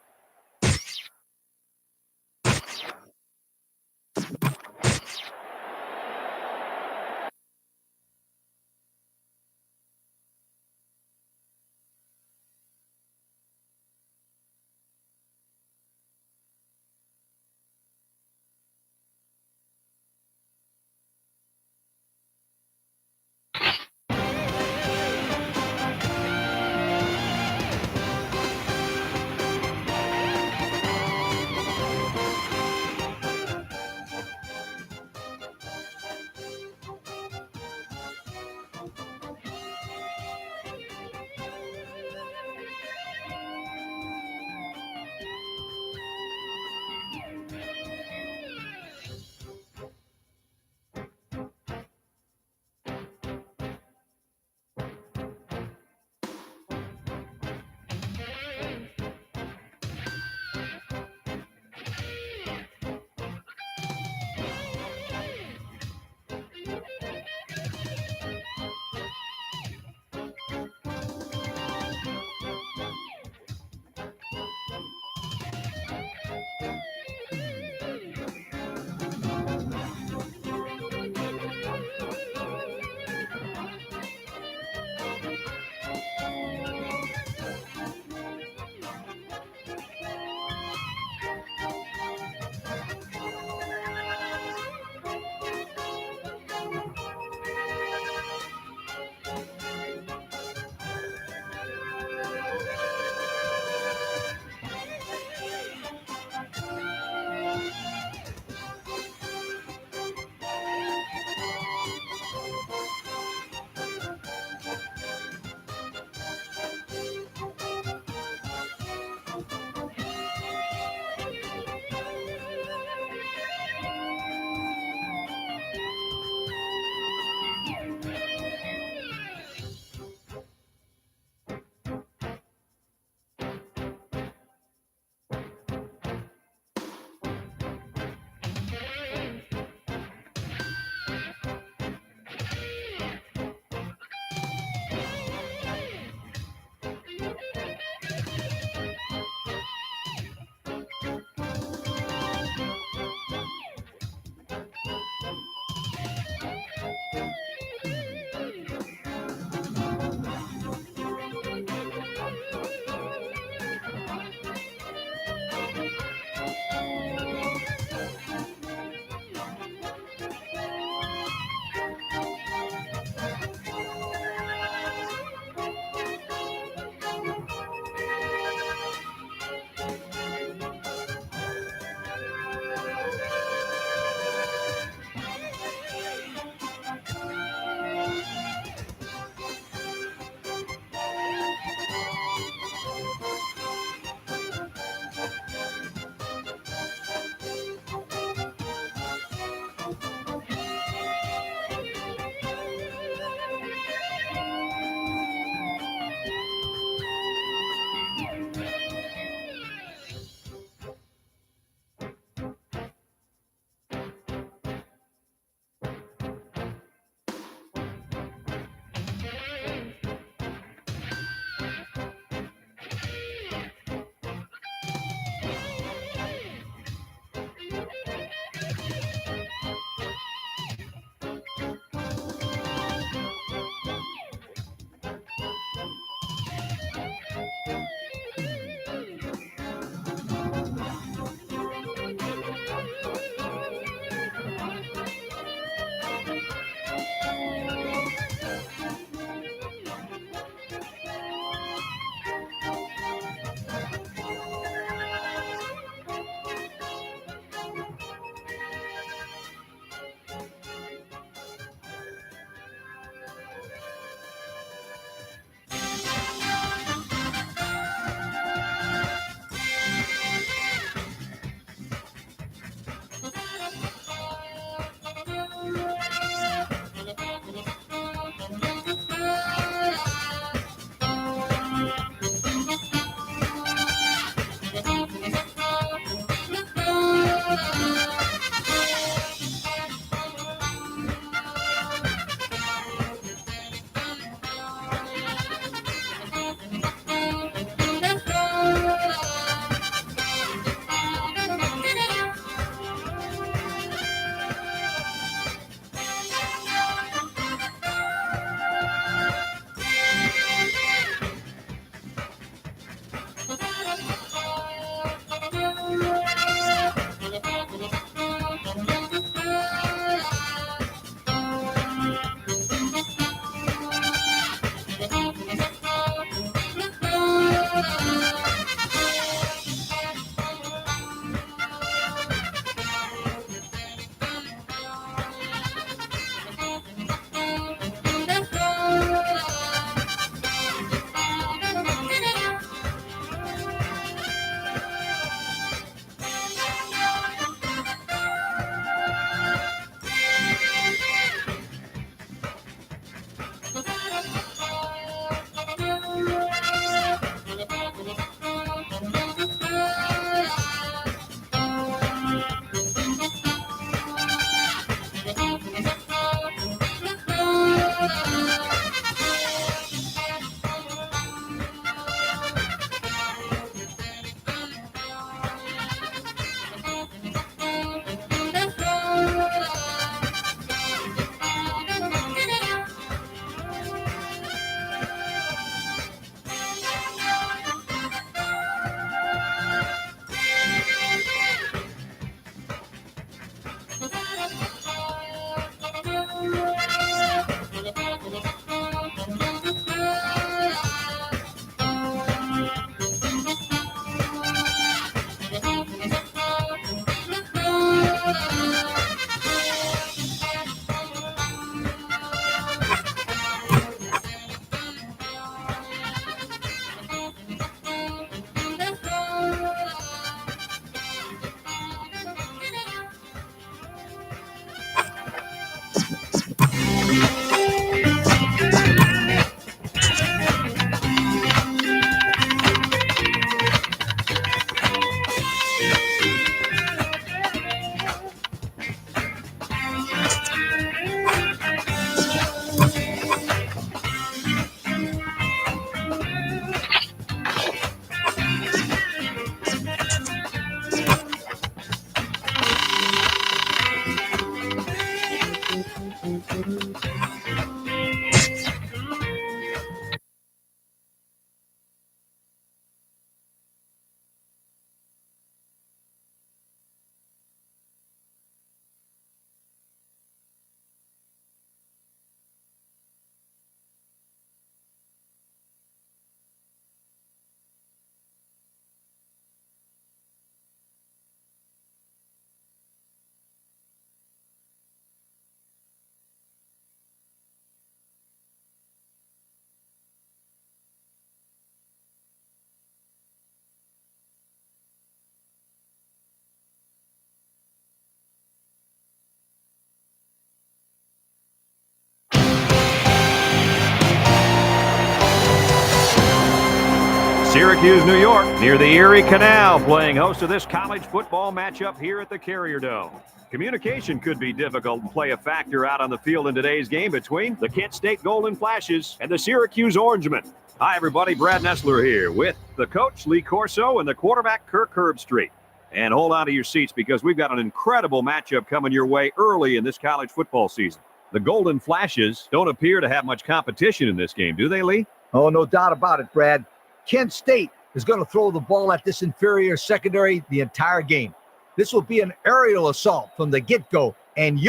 Syracuse, New York, near the Erie Canal, playing host to this college football matchup here at the Carrier Dome. Communication could be difficult and play a factor out on the field in today's game between the Kent State Golden Flashes and the Syracuse Orangemen. Hi, everybody. Brad Nessler here with the coach, Lee Corso, and the quarterback, Kirk Herbstreit. And hold on to your seats because we've got an incredible matchup coming your way early in this college football season. The Golden Flashes don't appear to have much competition in this game, do they, Lee? Oh, no doubt about it, Brad. Kent State is going to throw the ball at this inferior secondary the entire game. This will be an aerial assault from the get-go. And,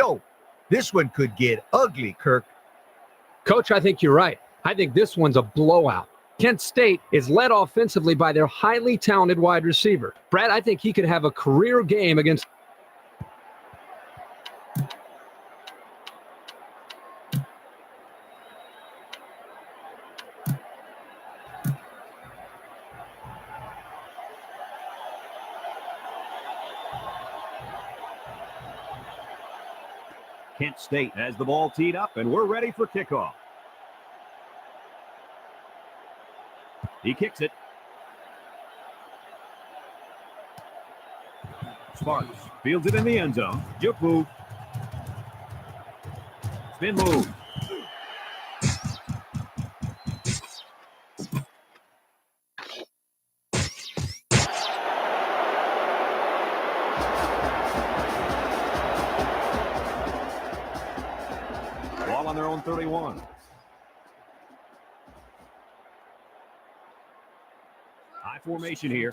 this one could get ugly, Kirk. Coach, I think you're right. I think this one's a blowout. Kent State is led offensively by their highly talented wide receiver. Brad, I think he could have a career game against... Kent State has the ball teed up, and we're ready for kickoff. He kicks it. Sparks fields it in the end zone. Juke move. Spin move. Ball on their own 31. High formation here.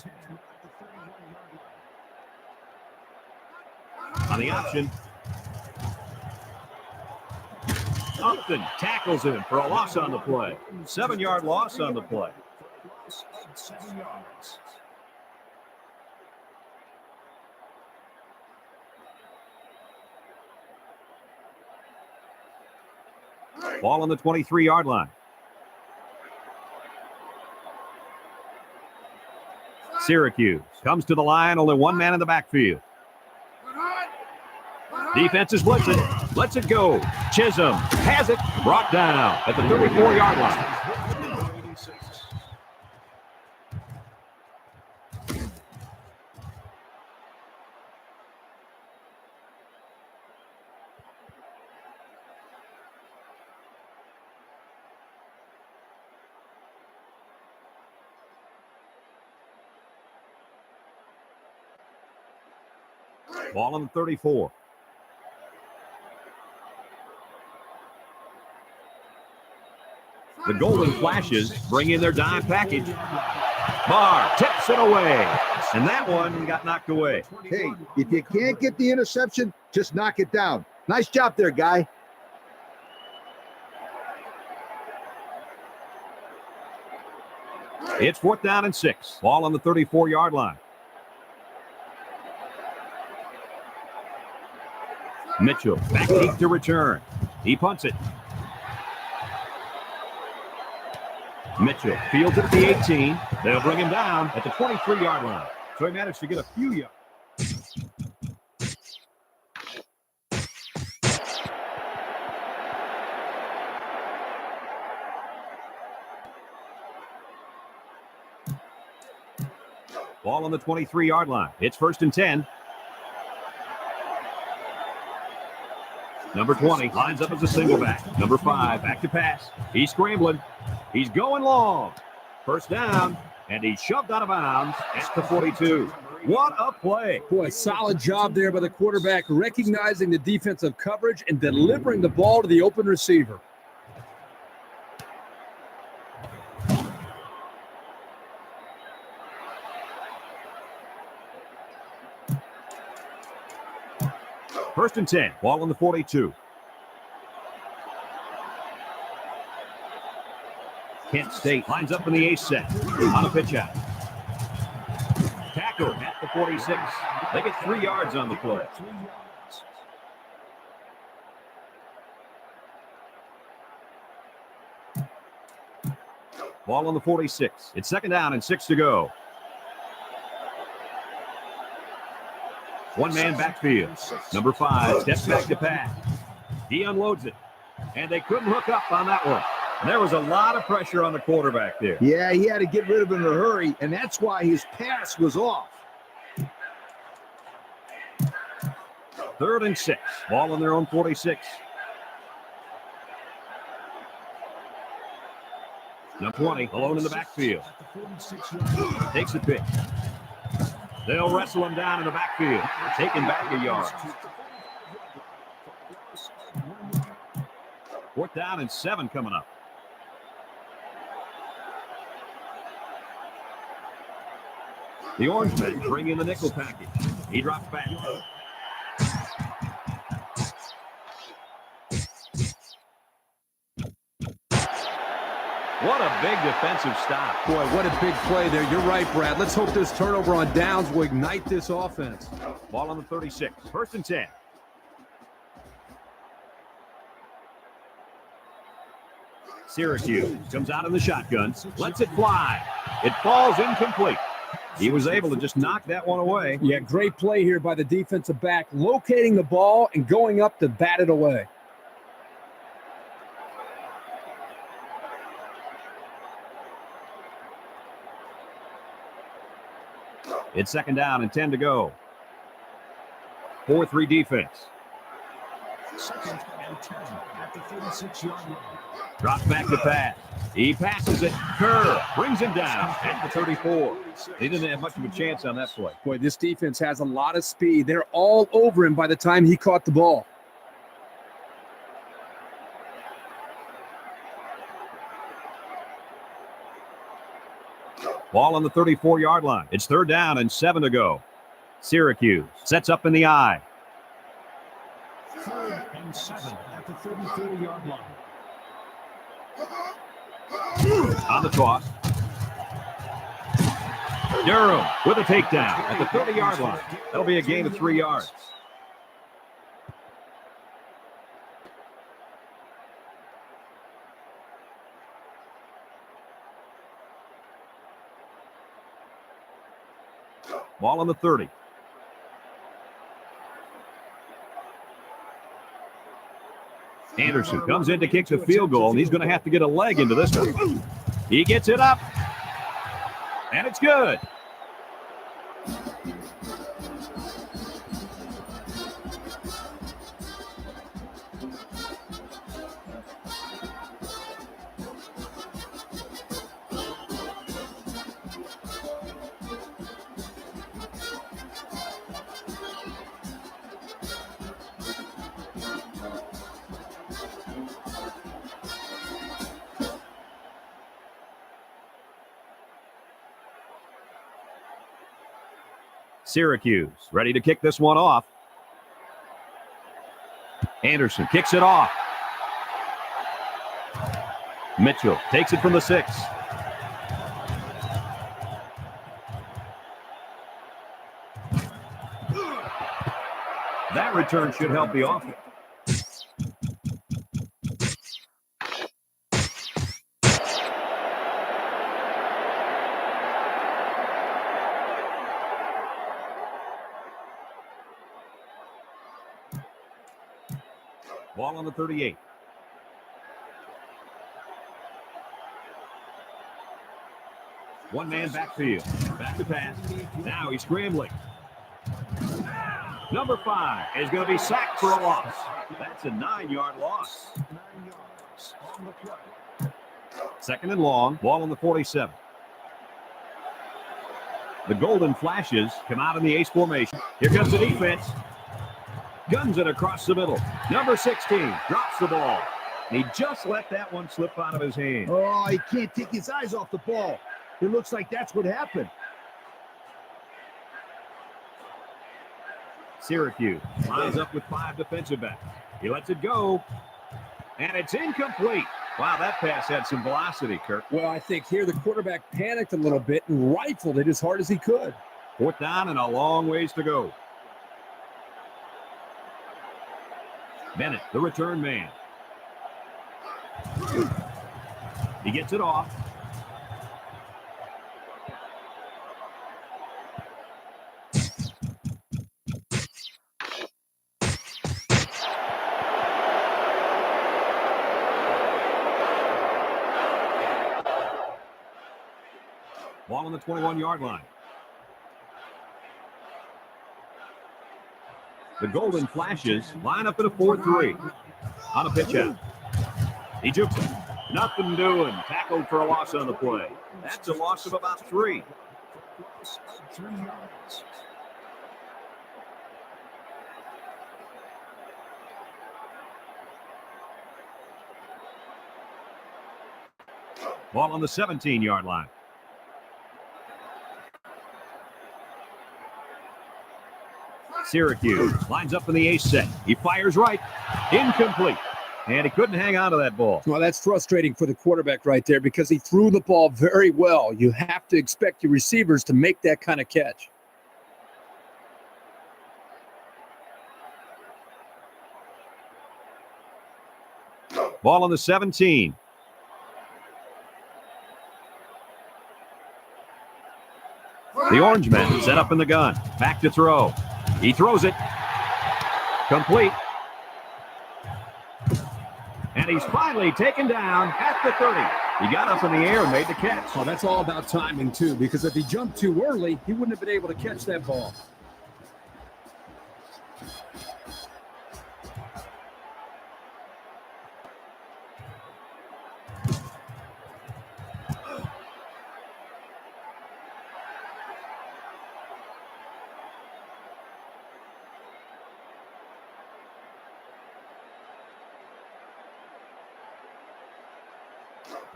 On the option. Upton tackles him for a loss on the play. 7-yard loss on the play. Ball on the 23-yard line. Syracuse comes to the line, only one man in the backfield. Defense is blitzing. Lets it go. Chisholm has it. Brought down at the 34-yard line. Ball on the 34. The Golden Flashes bring in their dime package. Barr tips it away, and that one got knocked away. Hey, if you can't get the interception, just knock it down. Nice job there, guy. It's 4th down and 6. Ball on the 34-yard line. Mitchell back deep to return. He punts it. Mitchell fields it at the 18. They'll bring him down at the 23-yard line. So he managed to get a few yards. Ball on the 23-yard line. It's 1st and 10. Number 20 lines up as a single back. Number 5 back to pass. He's scrambling. He's going long. 1st down, and he's shoved out of bounds at the 42. What a play. Boy, solid job there by the quarterback, recognizing the defensive coverage and delivering the ball to the open receiver. First and 10. Ball on the 42. Kent State lines up in the A set. On a pitch out. Tackle at the 46. They get 3 yards on the play. Ball on the 46. It's 2nd down and 6 to go. One-man backfield. Number 5 steps back to pass. He unloads it. And they couldn't hook up on that one. There was a lot of pressure on the quarterback there. Yeah, he had to get rid of him in a hurry, and that's why his pass was off. 3rd and 6. Ball on their own 46. Number 20, alone in the backfield. Takes a pitch. They'll wrestle him down in the backfield. Taking back a yard. 4th down and 7 coming up. The Orange men bring in the nickel package. He drops back. What a big defensive stop. Boy, what a big play there. You're right, Brad. Let's hope this turnover on downs will ignite this offense. Ball on the 36. 1st and 10. Syracuse comes out in the shotgun. Lets it fly. It falls incomplete. He was able to just knock that one away. Yeah, great play here by the defensive back, locating the ball and going up to bat it away. It's 2nd down and 10 to go. 4-3 defense. 2nd and 10 at the 36-yard line. Drops back to pass. He passes it. Kerr brings him down at the 34. He didn't have much of a chance on that play. Boy, this defense has a lot of speed. They're all over him by the time he caught the ball. Ball on the 34-yard line. It's 3rd down and 7 to go. Syracuse sets up in the I. 3rd and 7 at the 34-yard line. On the toss. Durham with a takedown at the 30-yard line. That'll be a gain of 3 yards. Ball on the 30. Anderson comes in to kick the field goal, and he's going to have to get a leg into this one. He gets it up, and it's good. Syracuse ready to kick this one off. Anderson kicks it off. Mitchell takes it from the 6. That return should help the offense. Ball on the 38. One man backfield. Back to pass. Now he's scrambling. Number 5 is going to be sacked for a loss. That's a 9-yard loss. 9 yards on the play. 2nd and long. Ball on the 47. The Golden Flashes come out in the ace formation. Here comes the defense. Guns it across the middle. Number 16 drops the ball. He just let that one slip out of his hand. Oh, he can't take his eyes off the ball. It looks like that's what happened. Syracuse lines up with 5 defensive backs. He lets it go, and it's incomplete. Wow, that pass had some velocity, Kirk. Well, I think here the quarterback panicked a little bit and rifled it as hard as he could. 4th down and a long ways to go. Bennett, the return man. He gets it off. Ball on the 21-yard line. The Golden Flashes line up in a 4-3. On a pitch out. He jukes it. Nothing doing. Tackled for a loss on the play. That's a loss of about 3. Ball on the 17-yard line. Syracuse lines up in the ace set. He fires right. Incomplete. And he couldn't hang on to that ball. Well, that's frustrating for the quarterback right there because he threw the ball very well. You have to expect your receivers to make that kind of catch. Ball on the 17. The Orange men set up in the gun. Back to throw. He throws it. Complete. And he's finally taken down at the 30. He got up in the air and made the catch. Well, that's all about timing, too, because if he jumped too early, he wouldn't have been able to catch that ball.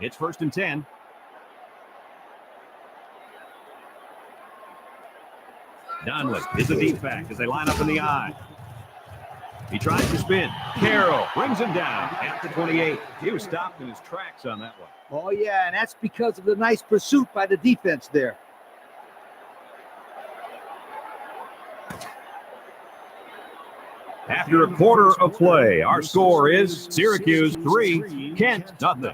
It's 1st and 10. Donley is the deep back as they line up in the I. He tries to spin. Carroll brings him down at the 28. He was stopped in his tracks on that one. Oh, yeah, and that's because of the nice pursuit by the defense there. After a quarter of play, our score is Syracuse 3, Kent nothing.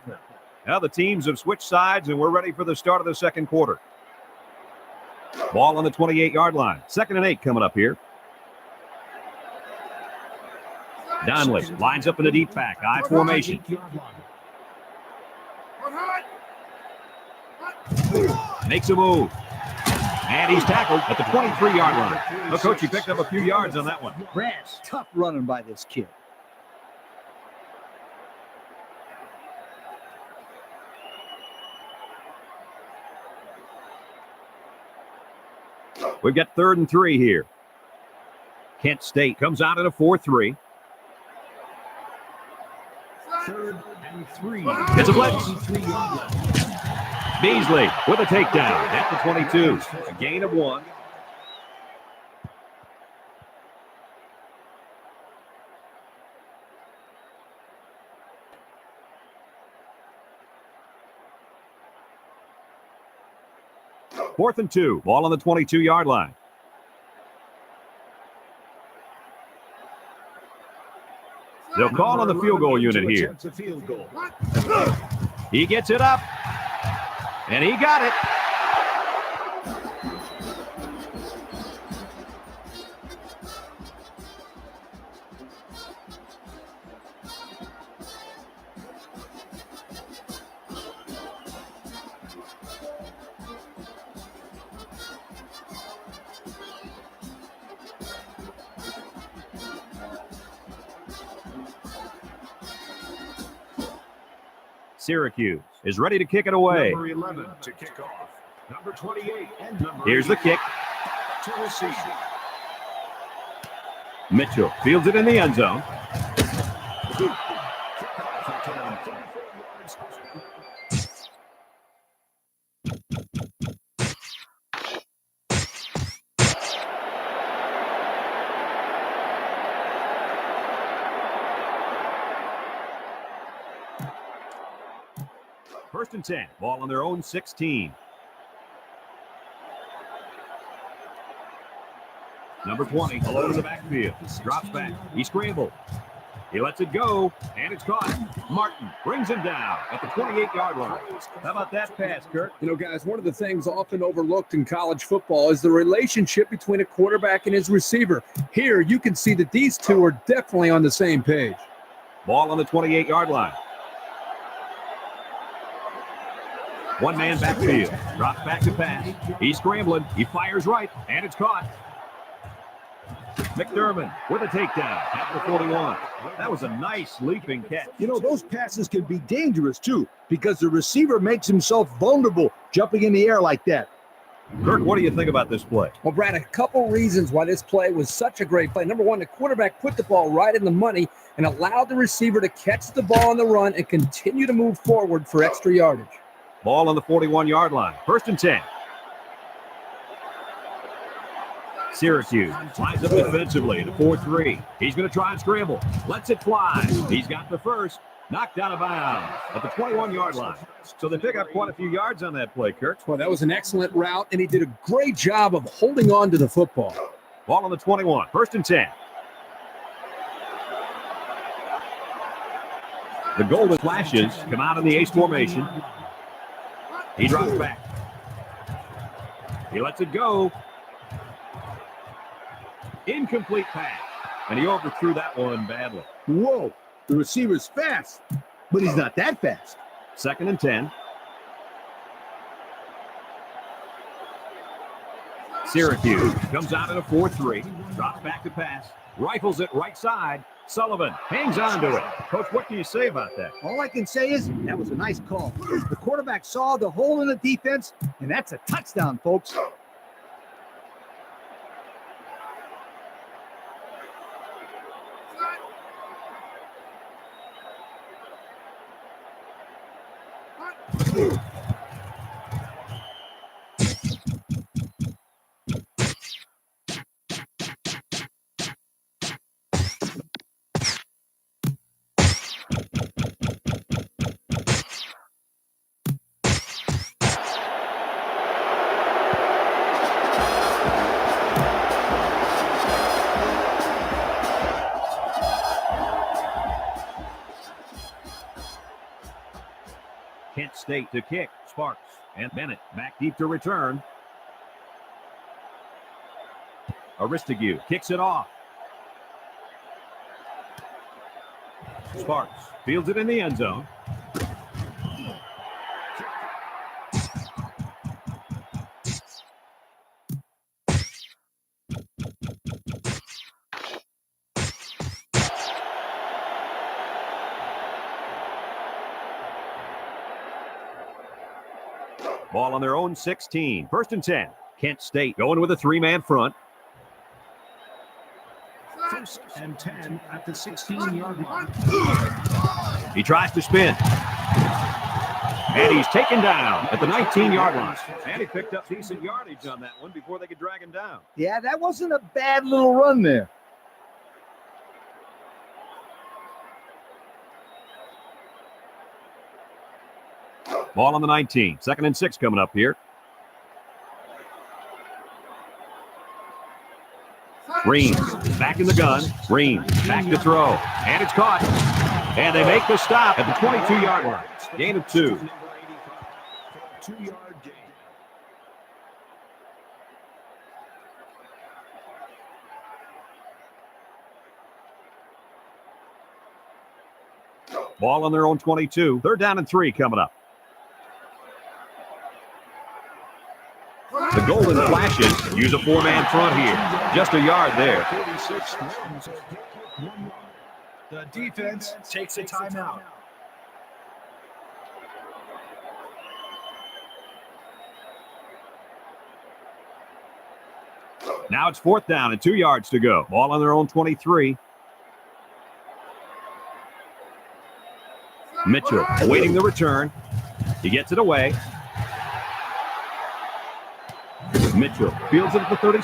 Now the teams have switched sides, and we're ready for the start of the second quarter. Ball on the 28-yard line. 2nd and 8 coming up here. Donley lines up in the deep back. I formation. Makes a move. And he's tackled at the 23-yard line. Well, Coach, he picked up a few yards on that one. That's tough running by this kid. We've got 3rd and 3 here. Kent State comes out at a 4-3. 3rd and 3. It's a blitz. Beasley with a takedown at the 22. A gain of 1. Fourth and 2. Ball on the 22-yard line. They'll call on the field goal unit here. He gets it up. And he got it. Syracuse is ready to kick it away. Number 11 to kick off. Number 28 and number Here's the kick. to receive. Mitchell fields it in the end zone. First and 10. Ball on their own 16. Number 20, alone in the backfield. Drops back. He scrambled. He lets it go, and it's caught. Martin brings him down at the 28-yard line. How about that pass, Kurt? You know, guys, one of the things often overlooked in college football is the relationship between a quarterback and his receiver. Here, you can see that these two are definitely on the same page. Ball on the 28-yard line. One man backfield. Drops back to pass. He's scrambling. He fires right, and it's caught. McDermott with a takedown at the 41. That was a nice leaping catch. You know, those passes can be dangerous, too, because the receiver makes himself vulnerable jumping in the air like that. Kirk, what do you think about this play? Well, Brad, a couple reasons why this play was such a great play. Number one, the quarterback put the ball right in the money and allowed the receiver to catch the ball on the run and continue to move forward for extra yardage. Ball on the 41-yard line. 1st and 10. Syracuse lines up defensively at 4-3. He's going to try and scramble. Lets it fly. He's got the first. Knocked out of bounds at the 21-yard line. So they pick up quite a few yards on that play, Kirk. Well, that was an excellent route, and he did a great job of holding on to the football. Ball on the 21. 1st and 10. The Golden Flashes come out in the ace formation. He drops back. He lets it go. Incomplete pass. And he overthrew that one badly. Whoa, the receiver's fast, but he's not that fast. 2nd and 10. Syracuse comes out in a 4-3. Drops back to pass. Rifles it right side. Sullivan hangs on to it. Coach, what can you say about that? All I can say is that was a nice call. The quarterback saw the hole in the defense, and that's a touchdown, folks. Kent State to kick. Sparks and Bennett back deep to return. Aristigue kicks it off. Sparks fields it in the end zone. Ball on their own 16. 1st and 10. Kent State going with a 3-man front. 1st and 10 at the 16-yard line. He tries to spin. And he's taken down at the 19-yard line. And he picked up decent yardage on that one before they could drag him down. Yeah, that wasn't a bad little run there. Ball on the 19. 2nd and 6 coming up here. Reams back in the gun. Reams back to throw. And it's caught. And they make the stop at the 22-yard line. Gain of 2. 2-yard gain. Ball on their own 22. 3rd down and 3 coming up. The Golden Flashes use a 4-man front here. Just a yard there. The defense takes a timeout. Now it's 4th down and 2 yards to go. Ball on their own 23. Mitchell awaiting the return. He gets it away. Mitchell fields it at the 30.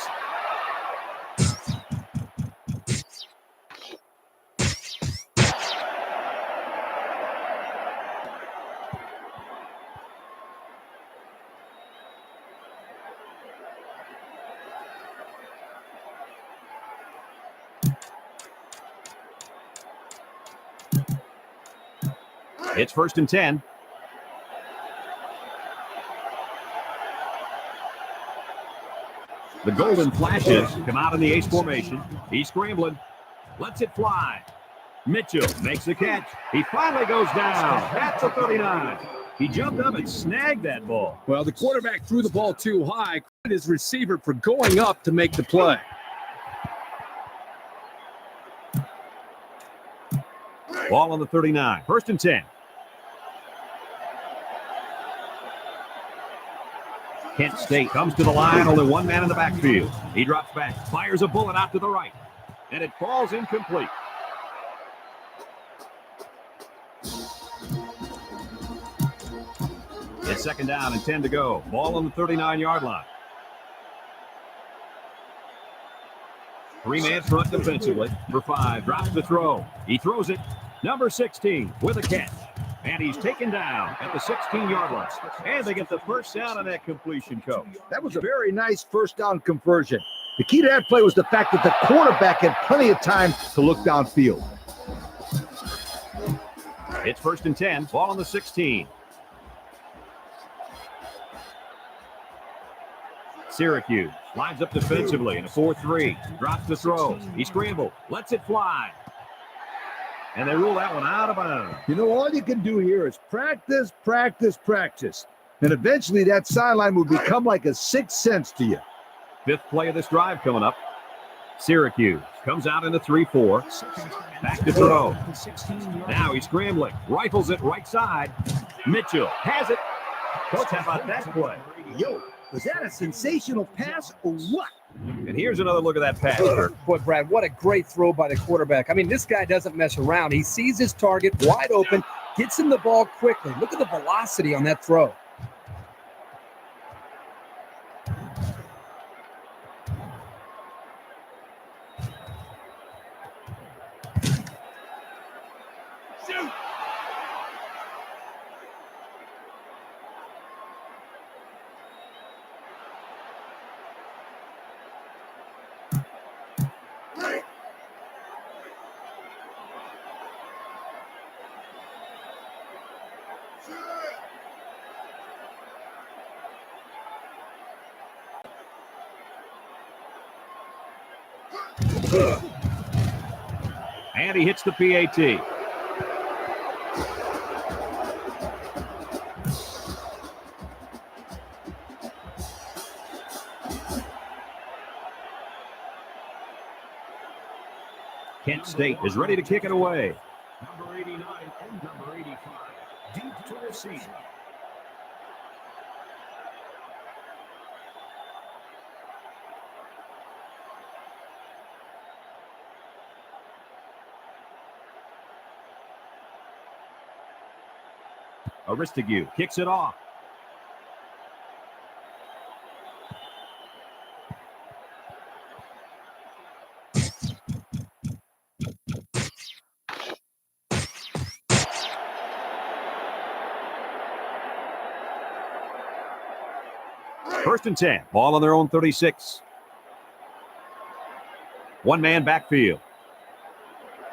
It's 1st and 10. The Golden Flashes come out in the ace formation. He's scrambling. Lets it fly. Mitchell makes the catch. He finally goes down at the 39. He jumped up and snagged that ball. Well, the quarterback threw the ball too high. Credit his receiver for going up to make the play. Ball on the 39. 1st and 10. Kent State comes to the line. Only one man in the backfield. He drops back, fires a bullet out to the right, and it falls incomplete. It's 2nd down and 10 to go. Ball on the 39-yard line. 3-man front defensively. For 5, drops the throw. He throws it. Number 16 with a catch. And he's taken down at the 16-yard line. And they get the first down on that completion, Coach. That was a very nice first down conversion. The key to that play was the fact that the quarterback had plenty of time to look downfield. It's 1st and 10. Ball on the 16. Syracuse lines up defensively in a 4-3. Drops the throw. He scrambled. Lets it fly. And they rule that one out of bounds. You know, all you can do here is practice, practice, practice. And eventually that sideline will become like a sixth sense to you. 5th play of this drive coming up. Syracuse comes out in a 3-4. Back to throw. Now he's scrambling. Rifles it right side. Mitchell has it. Coach, how about that play? Yo, was that a sensational pass or what? And here's another look at that pass. Boy, Brad, what a great throw by the quarterback. I mean, this guy doesn't mess around. He sees his target wide open, gets him the ball quickly. Look at the velocity on that throw. And he hits the PAT. Kent State is ready to kick it away. Number 89 and number 85. Deep to receive. Aristigue kicks it off. First and 10. Ball on their own 36. One man backfield.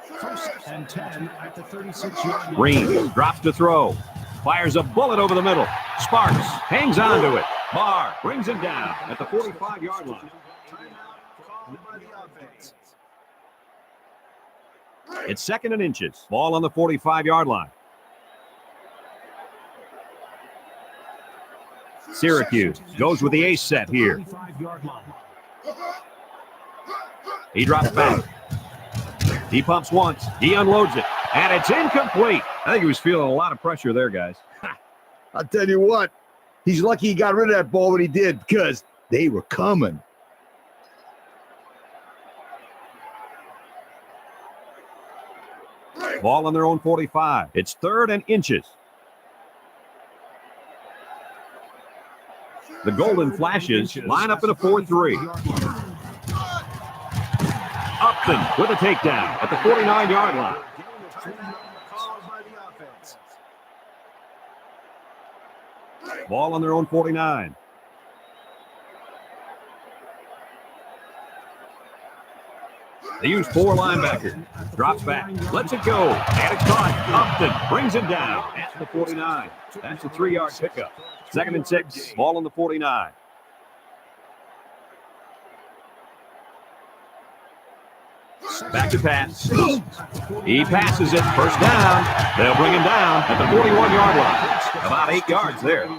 1st and 10 at the 36-yard line. Green drops to throw. Fires a bullet over the middle. Sparks hangs on to it. Barr brings him down at the 45-yard line. It's 2nd and inches. Ball on the 45-yard line. Syracuse goes with the ace set here. He drops back. He pumps once. He unloads it. And it's incomplete. I think he was feeling a lot of pressure there, guys. I'll tell you what, he's lucky he got rid of that ball when he did because they were coming. Ball on their own 45. It's 3rd and inches. The Golden Flashes line up in a 4-3. Upton with a takedown at the 49-yard line. Ball on their own 49. They use 4 linebackers. Drops back. Lets it go. And it's caught. Upton brings him down at the 49. That's a 3-yard pickup. 2nd and 6. Ball on the 49. Back to pass. He passes it. First down. They'll bring him down at the 41-yard line. About 8 yards there.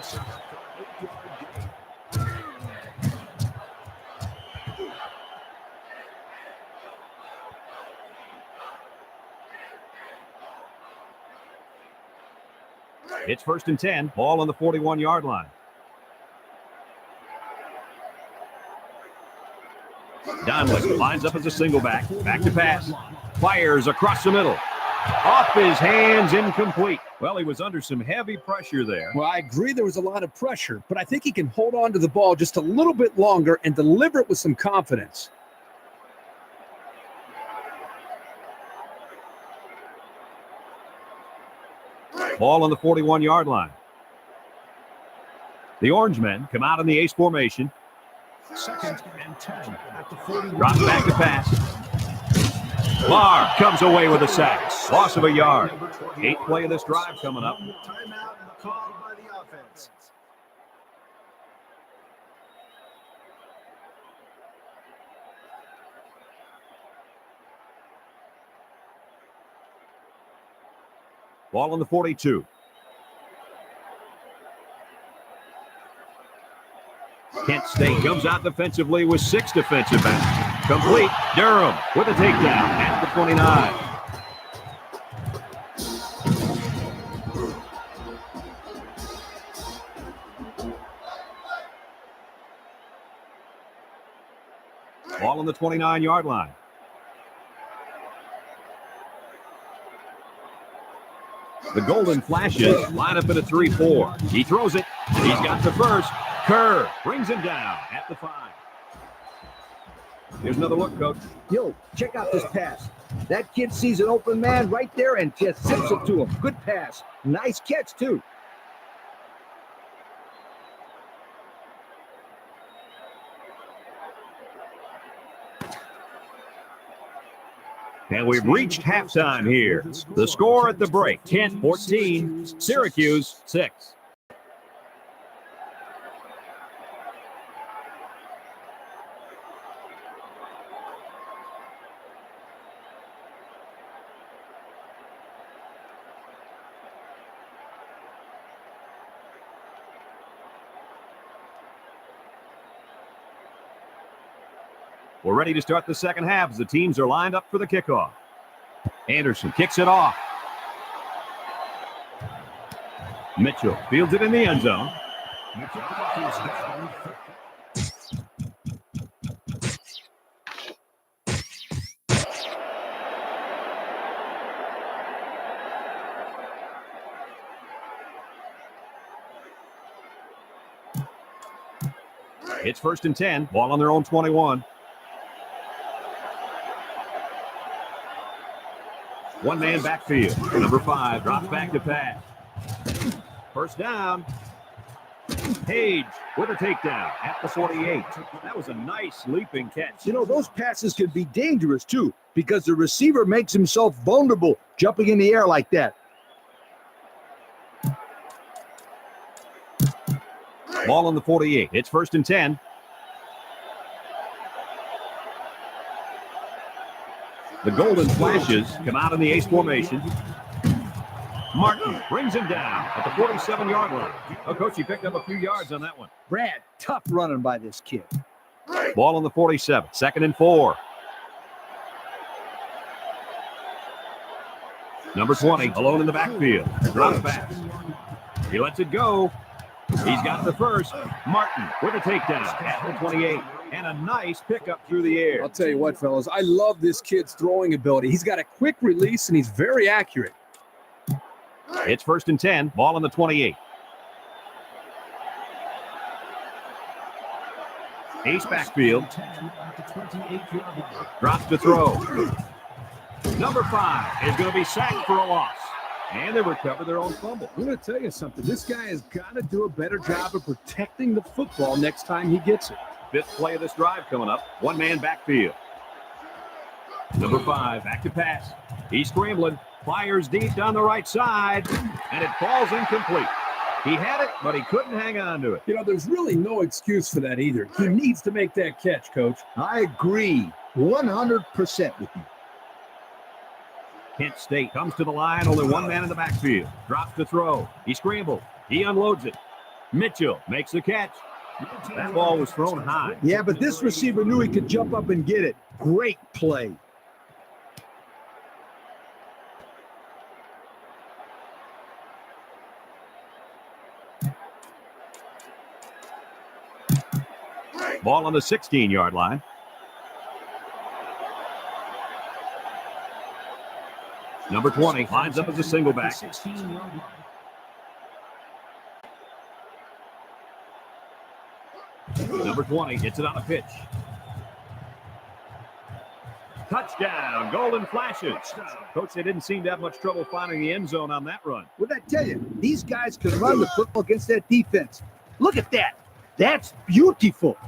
It's 1st and 10. Ball on the 41-yard line. Donley lines up as a single back. Back to pass. Fires across the middle. Off his hands, incomplete. Well, he was under some heavy pressure there. Well, I agree there was a lot of pressure, but I think he can hold on to the ball just a little bit longer and deliver it with some confidence. Ball on the 41-yard line. The Orange men come out in the ace formation. 2nd and 10 at the 41. Drops back to pass. Barr comes away with a sack. Loss of a yard. 8th play of this drive coming up. Timeout called by the offense. Ball on the 42. Kent State comes out defensively with 6 defensive backs. Complete. Durham with a takedown at the 29. Ball on the 29-yard line. The Golden Flashes line up in a 3-4. He throws it. He's got the first. Kerr brings him down at the 5. Here's another look, Coach. Yo, check out this pass. That kid sees an open man right there and just zips it to him. Good pass. Nice catch, too. And we've reached halftime here. The score at the break, 10-14, Syracuse 6. We're ready to start the second half as the teams are lined up for the kickoff. Anderson kicks it off. Mitchell fields it in the end zone. It's 1st and 10. Ball on their own 21. One-man backfield. Number 5 drops back to pass. First down. Page with a takedown at the 48. That was a nice leaping catch. You know, those passes can be dangerous, too, because the receiver makes himself vulnerable jumping in the air like that. Ball on the 48. It's 1st and 10. The Golden Flashes come out in the ace formation. Martin brings him down at the 47-yard line. Oh, Coach, he picked up a few yards on that one. Brad, tough running by this kid. Ball on the 47. 2nd and 4. Number 20, alone in the backfield. Drops back. He lets it go. He's got the first. Martin with a takedown at the 28. And a nice pickup through the air. I'll tell you what, fellas, I love this kid's throwing ability. He's got a quick release, and he's very accurate. It's 1st and 10. Ball on the 28. Ace backfield. Drops to throw. Number 5 is going to be sacked for a loss. And they recover their own fumble. I'm going to tell you something. This guy has got to do a better job of protecting the football next time he gets it. 5th play of this drive coming up. One-man backfield. Number 5, back to pass. He's scrambling. Fires deep down the right side. And it falls incomplete. He had it, but he couldn't hang on to it. You know, there's really no excuse for that either. He needs to make that catch, Coach. I agree 100% with you. Kent State comes to the line. Only one man in the backfield. Drops to throw. He scrambled. He unloads it. Mitchell makes the catch. That ball was thrown high. Yeah, but this receiver knew he could jump up and get it. Great play. Ball on the 16-yard line. Number 20 lines up as a single back. Number 20 gets it on a pitch. Touchdown, golden flashes. Coach, they didn't seem to have much trouble finding the end zone on that run. What did I tell you? These guys can run the football against that defense. Look at that. That's beautiful.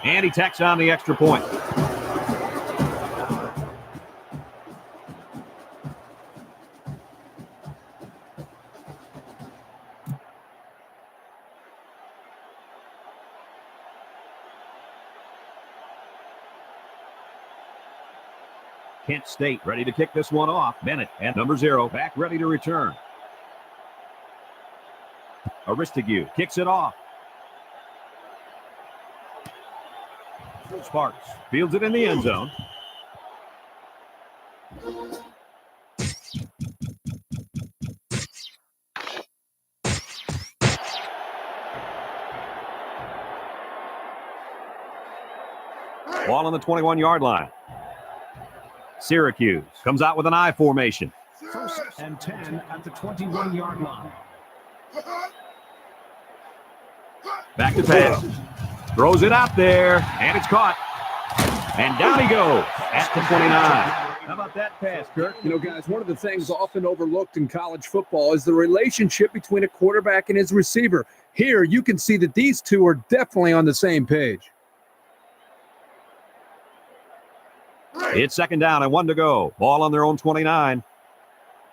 And he tacks on the extra point. Kent State ready to kick this one off. Bennett and number 0 back ready to return. Aristigue kicks it off. Sparks fields it in the end zone. Ball on the 21-yard line. Syracuse comes out with an I formation. 1st and 10 at the 21-yard line. Back to pass. Throws it out there, and it's caught. And down he goes at the 29. How about that pass, Kirk? You know, guys, one of the things often overlooked in college football is the relationship between a quarterback and his receiver. Here, you can see that these two are definitely on the same page. It's 2nd down and 1 to go. Ball on their own 29.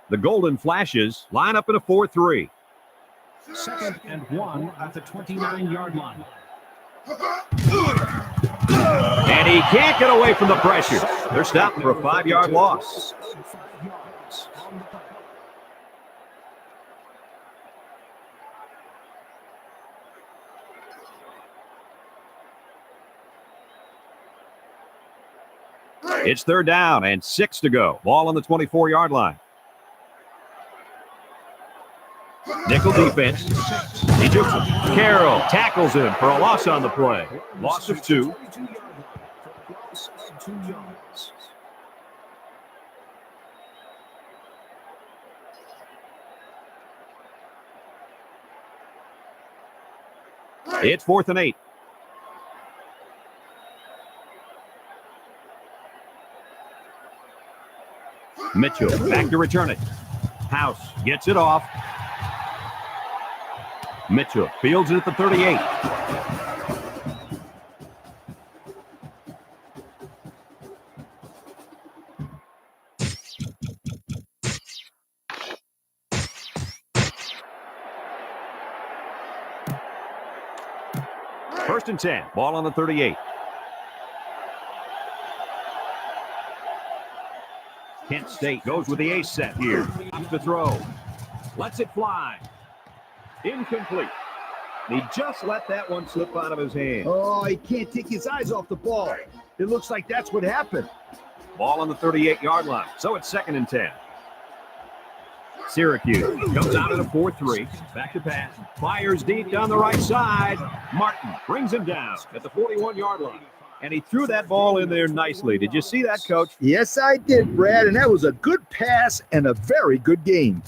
The Golden Flashes line up in a 4-3. 2nd and 1 at the 29-yard line. And he can't get away from the pressure. They're stopped for a 5-yard loss. It's 3rd down and 6 to go. Ball on the 24-yard line. Nickel defense. He jukes him. Carroll tackles him for a loss on the play. Loss of 2. It's 4th and 8. Mitchell back to return it. House gets it off. Mitchell fields it at the 38. First and 10. Ball on the 38. Kent State goes with the ace set here. Stops to throw. Lets it fly. Incomplete. He just let that one slip out of his hand. Oh, he can't take his eyes off the ball. It looks like that's what happened. Ball on the 38-yard line. So it's 2nd and 10. Syracuse comes out in a 4-3. Back to pass. Fires deep down the right side. Martin brings him down at the 41-yard line. And he threw that ball in there nicely. Did you see that, Coach? Yes, I did, Brad, and that was a good pass and a very good game.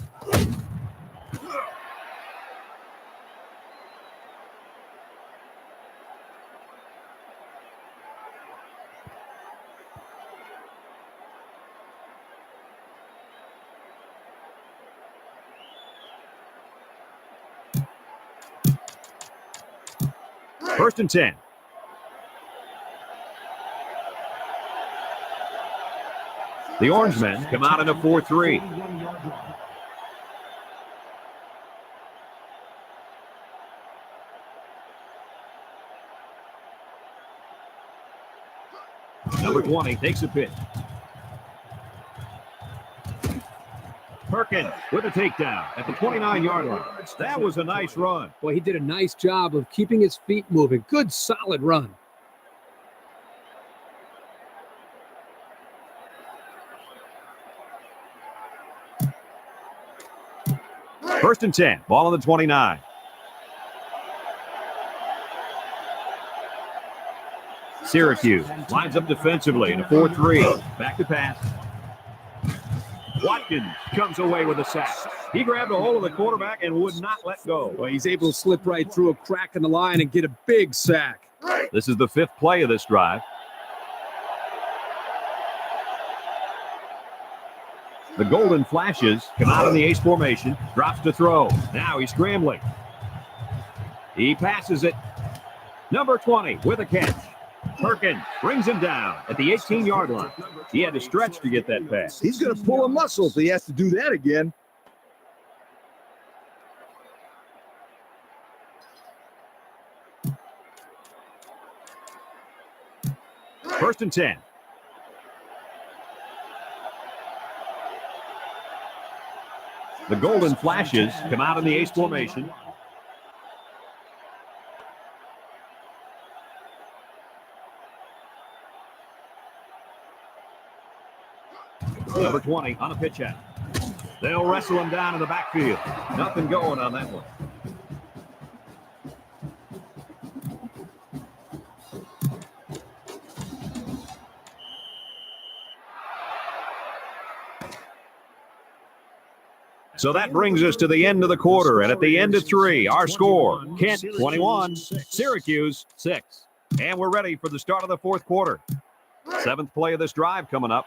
First and 10. The Orangemen come out in a 4-3. Number 20 takes a pitch. Perkins with a takedown at the 29-yard line. That was a nice run. Boy, he did a nice job of keeping his feet moving. Good, solid run. First and 10, ball on the 29. Syracuse lines up defensively in a 4-3. Back to pass. Watkins comes away with a sack. He grabbed a hold of the quarterback and would not let go. Well, he's able to slip right through a crack in the line and get a big sack. This is the 5th play of this drive. The Golden Flashes come out in the ace formation. Drops to throw. Now he's scrambling. He passes it. Number 20 with a catch. Perkins brings him down at the 18-yard line. He had to stretch to get that pass. He's going to pull a muscle if he has to do that again. First and 10. The Golden Flashes come out in the ace formation. Number 20 on a pitch out. They'll wrestle him down in the backfield. Nothing going on that one. So that brings us to the end of the quarter, and at the end of 3, our score, Kent 21, Syracuse 6. And we're ready for the start of the 4th quarter. 7th play of this drive coming up.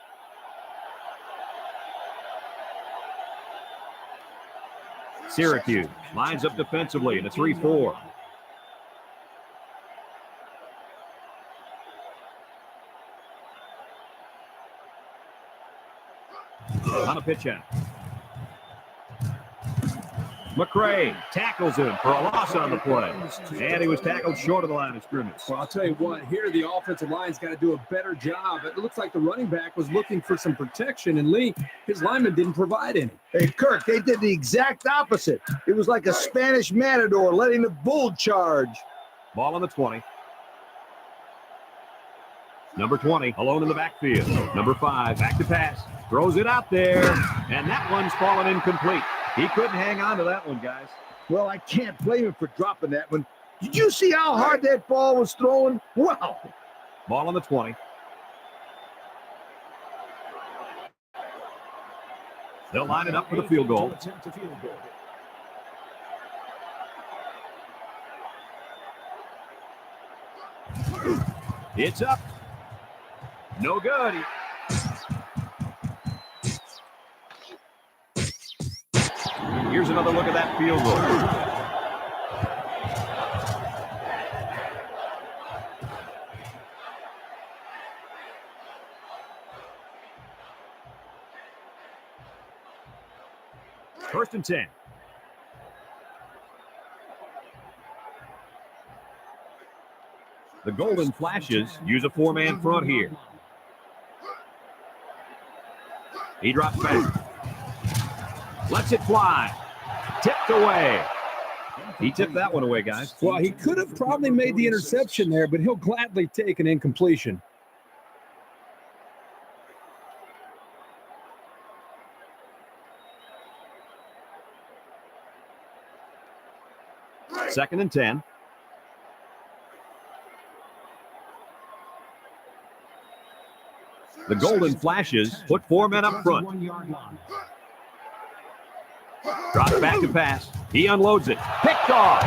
Syracuse lines up defensively in a 3-4. On a pitch out. McCray tackles him for a loss on the play. And he was tackled short of the line of scrimmage. Well, I'll tell you what, here the offensive line's got to do a better job. It looks like the running back was looking for some protection, and Lee, his lineman didn't provide any. Hey, Kirk, they did the exact opposite. It was like a Spanish matador letting the bull charge. Ball on the 20. Number 20, alone in the backfield. Number 5, back to pass. Throws it out there, and that one's fallen incomplete. He couldn't hang on to that one, guys. Well, I can't blame him for dropping that one. Did you see how hard that ball was thrown? Wow. Ball on the 20. They'll line it up for the field goal. It's up. No good. Here's another look at that field goal. First and 10. The Golden Flashes use a 4-man front here. He drops back. Lets it fly. Tipped away. He tipped that one away, guys. Well, he could have probably made the interception there, but he'll gladly take an incompletion. Second and 10. The Golden Flashes put 4 men up front. Drops back to pass. He unloads it. Picked off.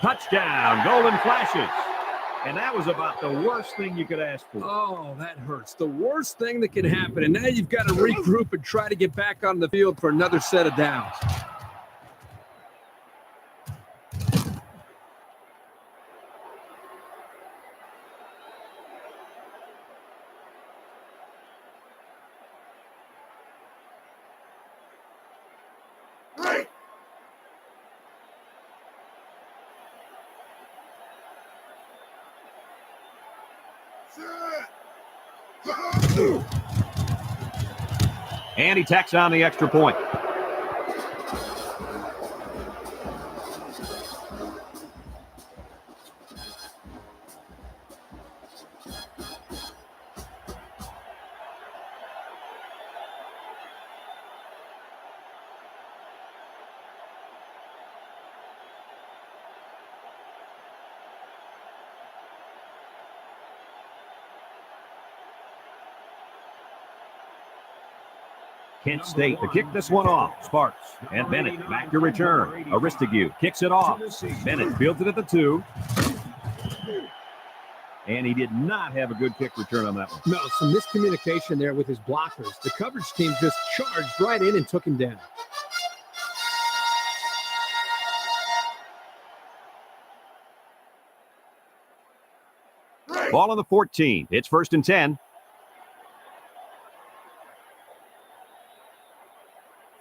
Touchdown, Golden Flashes. And that was about the worst thing you could ask for. Oh, that hurts. The worst thing that can happen. And now you've got to regroup and try to get back on the field for another set of downs. And he tacks on the extra point. Kent State to kick this one off. Sparks and Bennett back to return. Aristigue kicks it off. Bennett fields it at the 2. And he did not have a good kick return on that one. No, some miscommunication there with his blockers. The coverage team just charged right in and took him down. Ball on the 14. It's 1st and 10.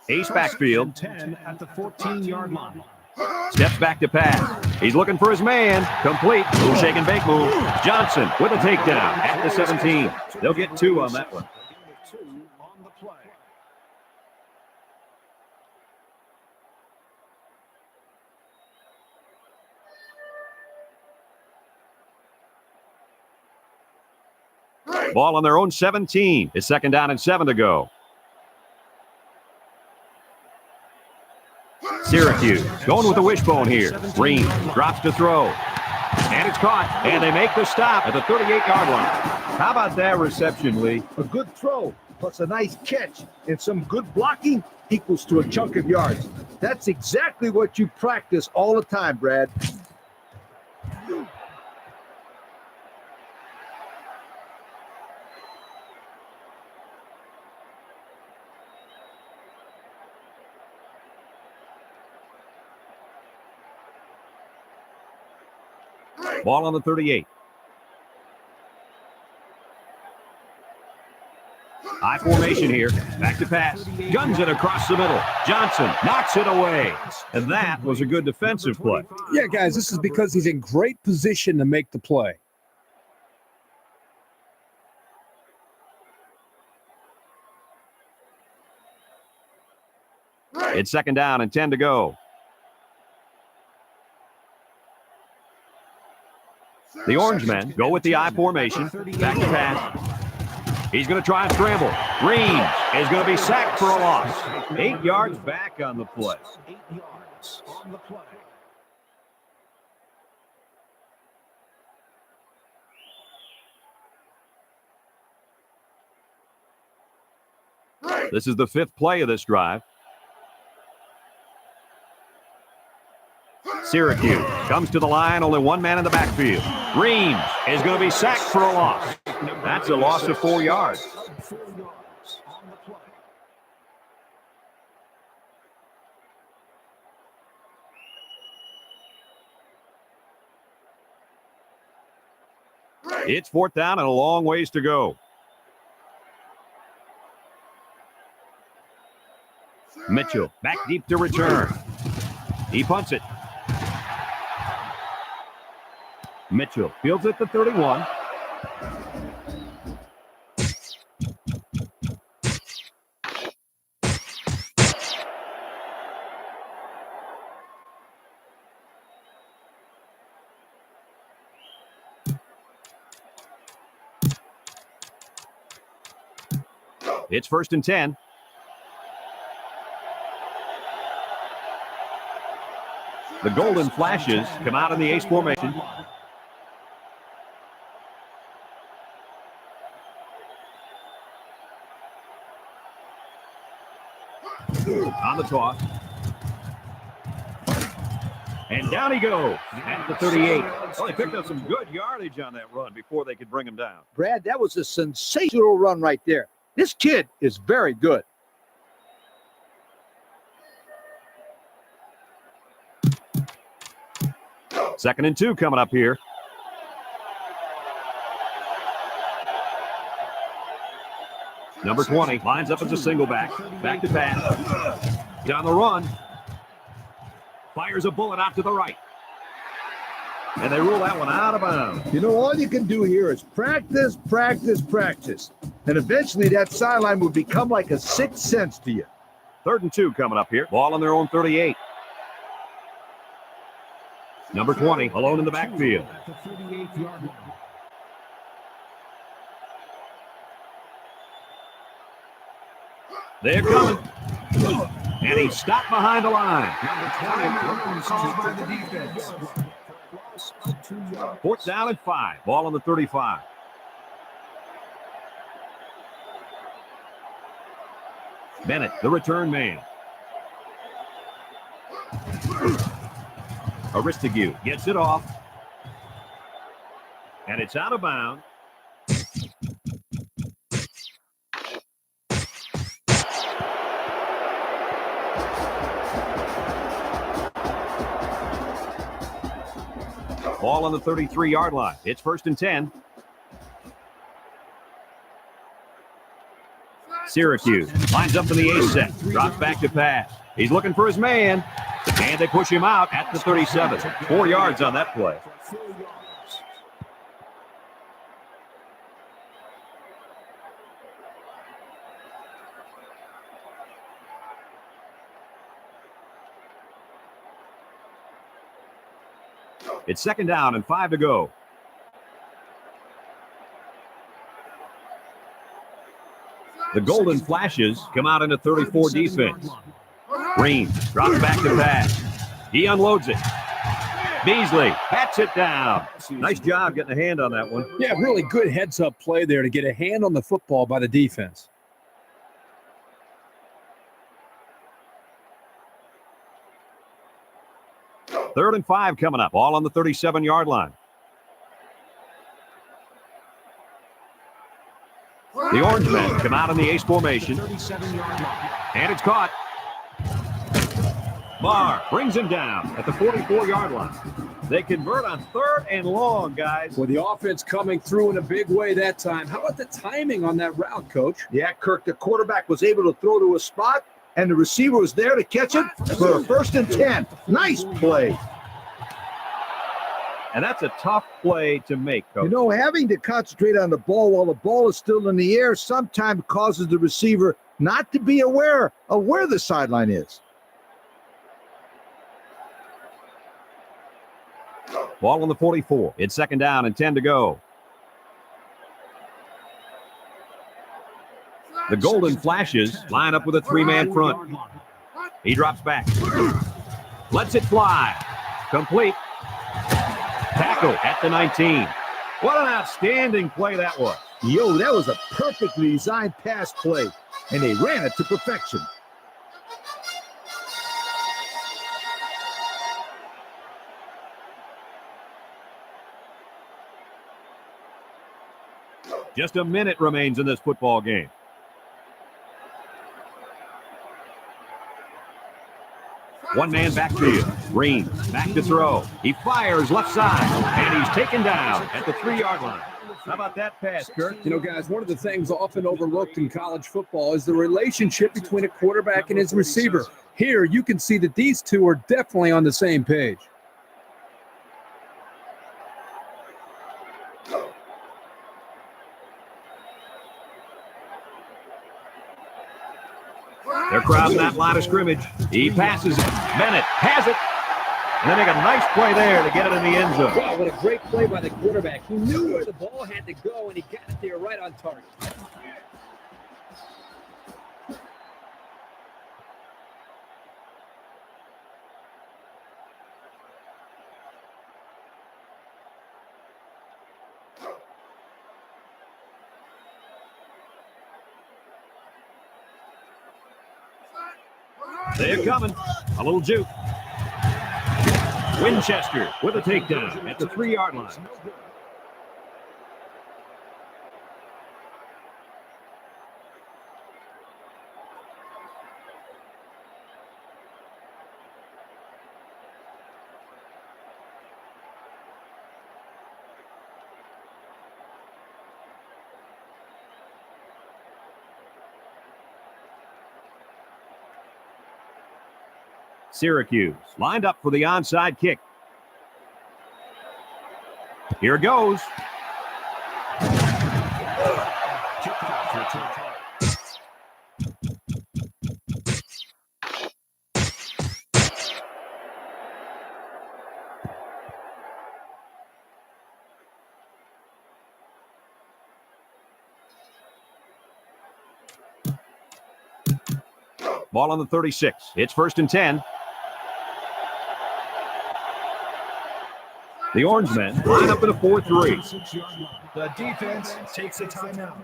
Ace backfield. 10 at the 14-yard line. Steps back to pass. He's looking for his man. Complete. Move, shake, and bake move. Johnson with a takedown at the 17. They'll get 2 on that one. Ball on their own 17. It's 2nd down and 7 to go. Syracuse going with the wishbone here. Green drops to throw. And it's caught. And they make the stop at the 38-yard line. How about that reception, Lee? A good throw plus a nice catch and some good blocking equals to a chunk of yards. That's exactly what you practice all the time, Brad. Ball on the 38. High formation here. Back to pass. Guns it across the middle. Johnson knocks it away. And that was a good defensive play. Yeah, guys, this is because he's in great position to make the play. It's 2nd down and 10 to go. The Orange men go with the I formation. Back to pass. He's going to try and scramble. Reeves is going to be sacked for a loss. 8 yards back on the play. 8 yards on the play. This is the 5th play of this drive. Syracuse comes to the line, only 1 man in the backfield. Reeves is going to be sacked for a loss. That's a loss of 4 yards. It's 4th down and a long ways to go. Mitchell back deep to return. He punts it. Mitchell fields it to 31. It's 1st and 10. The golden flashes come out in the ace formation. On the toss. And down he goes at the 38. Well, they picked up some good yardage on that run before they could bring him down. Brad, that was a sensational run right there. This kid is very good. Second and 2 coming up here. Number 20 lines up as a single back. Back to pass. Down the run. Fires a bullet out to the right. And they rule that one out of bounds. You know, all you can do here is practice, practice, practice. And eventually that sideline will become like a sixth sense to you. 3rd and 2 coming up here. Ball on their own 38. Number 20 alone in the backfield. At the 38-yard line. They're coming. And he stopped behind the line. Called by the defense. 4th down and 5. Ball on the 35. Bennett, the return man. Aristigue gets it off. And it's out of bounds. Ball on the 33-yard line. It's 1st and 10. Syracuse lines up in the A set. Drops back to pass. He's looking for his man. And they push him out at the 37. 4 yards on that play. It's 2nd down and 5 to go. The Golden Flashes come out in a 34 defense. Green drops back to pass. He unloads it. Beasley pats it down. Nice job getting a hand on that one. Yeah, really good heads-up play there to get a hand on the football by the defense. Third and 5 coming up, all on the 37-yard line. The Orange men come out in the ace formation. And it's caught. Barr brings him down at the 44-yard line. They convert on 3rd and long, guys. Well, the offense coming through in a big way that time. How about the timing on that route, Coach? Yeah, Kirk, the quarterback was able to throw to a spot, and the receiver was there to catch it for a 1st and 10. Nice play. And that's a tough play to make, Coach. You know, having to concentrate on the ball while the ball is still in the air sometimes causes the receiver not to be aware of where the sideline is. Ball on the 44. It's 2nd down and 10 to go. The Golden Flashes line up with a 3-man front. He drops back. Lets it fly. Complete. Tackle at the 19. What an outstanding play that was. Yo, that was a perfectly designed pass play, and they ran it to perfection. Just a minute remains in this football game. One man backfield. Green back to throw. He fires left side, and he's taken down at the 3-yard line. How about that pass, Kurt? You know, guys, one of the things often overlooked in college football is the relationship between a quarterback and his receiver. Here, you can see that these two are definitely on the same page. They're crowding that line of scrimmage. He passes it. Bennett has it. And they make a nice play there to get it in the end zone. Wow, what a great play by the quarterback. He knew where the ball had to go, and he got it there right on target. They're coming. A little juke. Winchester with a takedown at the 3-yard line. Syracuse lined up for the onside kick. Here goes. Kickoff return. Ball on the 36. It's 1st and 10. The Orangemen line up in a 4-3. 6-yard line. The defense takes a timeout.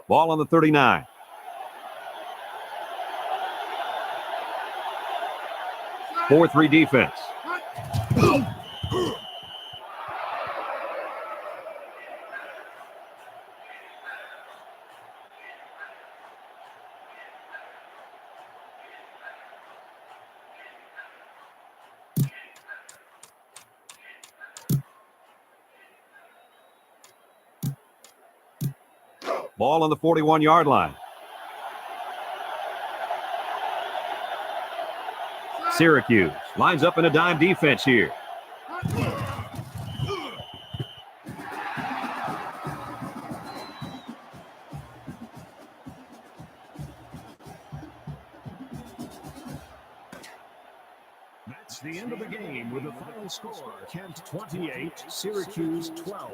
Ball on the 39. Four-three defense. Ball on the 41-yard line. Syracuse lines up in a dime defense here. That's the end of the game with the final score. Kent 28, Syracuse 12.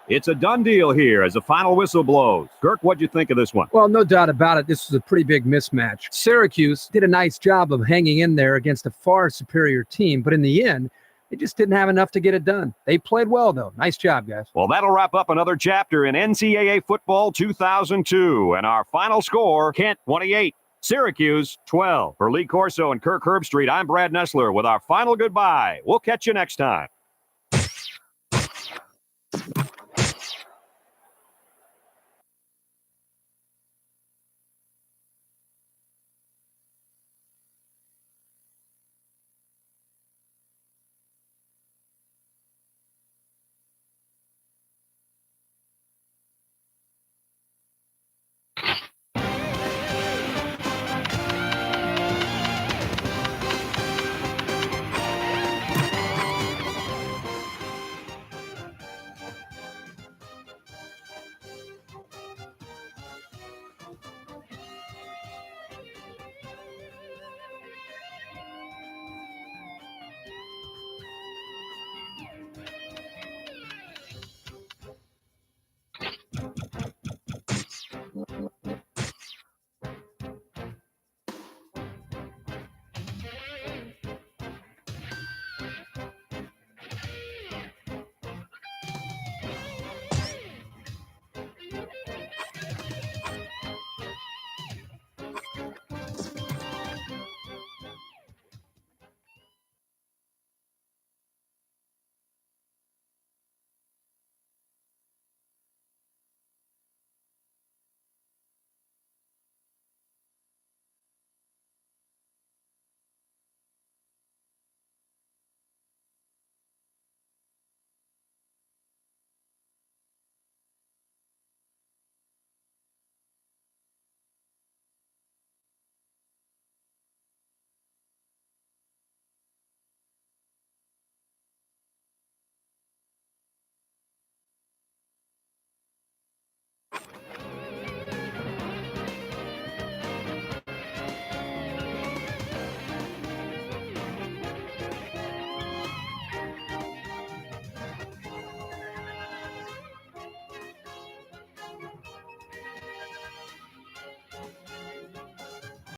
It's a done deal here as the final whistle blows. Kirk, what'd you think of this one? Well, no doubt about it. This was a pretty big mismatch. Syracuse did a nice job of hanging in there against a far superior team, but in the end, they just didn't have enough to get it done. They played well, though. Nice job, guys. Well, that'll wrap up another chapter in NCAA football 2002. And our final score, Kent 28, Syracuse 12. For Lee Corso and Kirk Herbstreit, I'm Brad Nessler with our final goodbye. We'll catch you next time.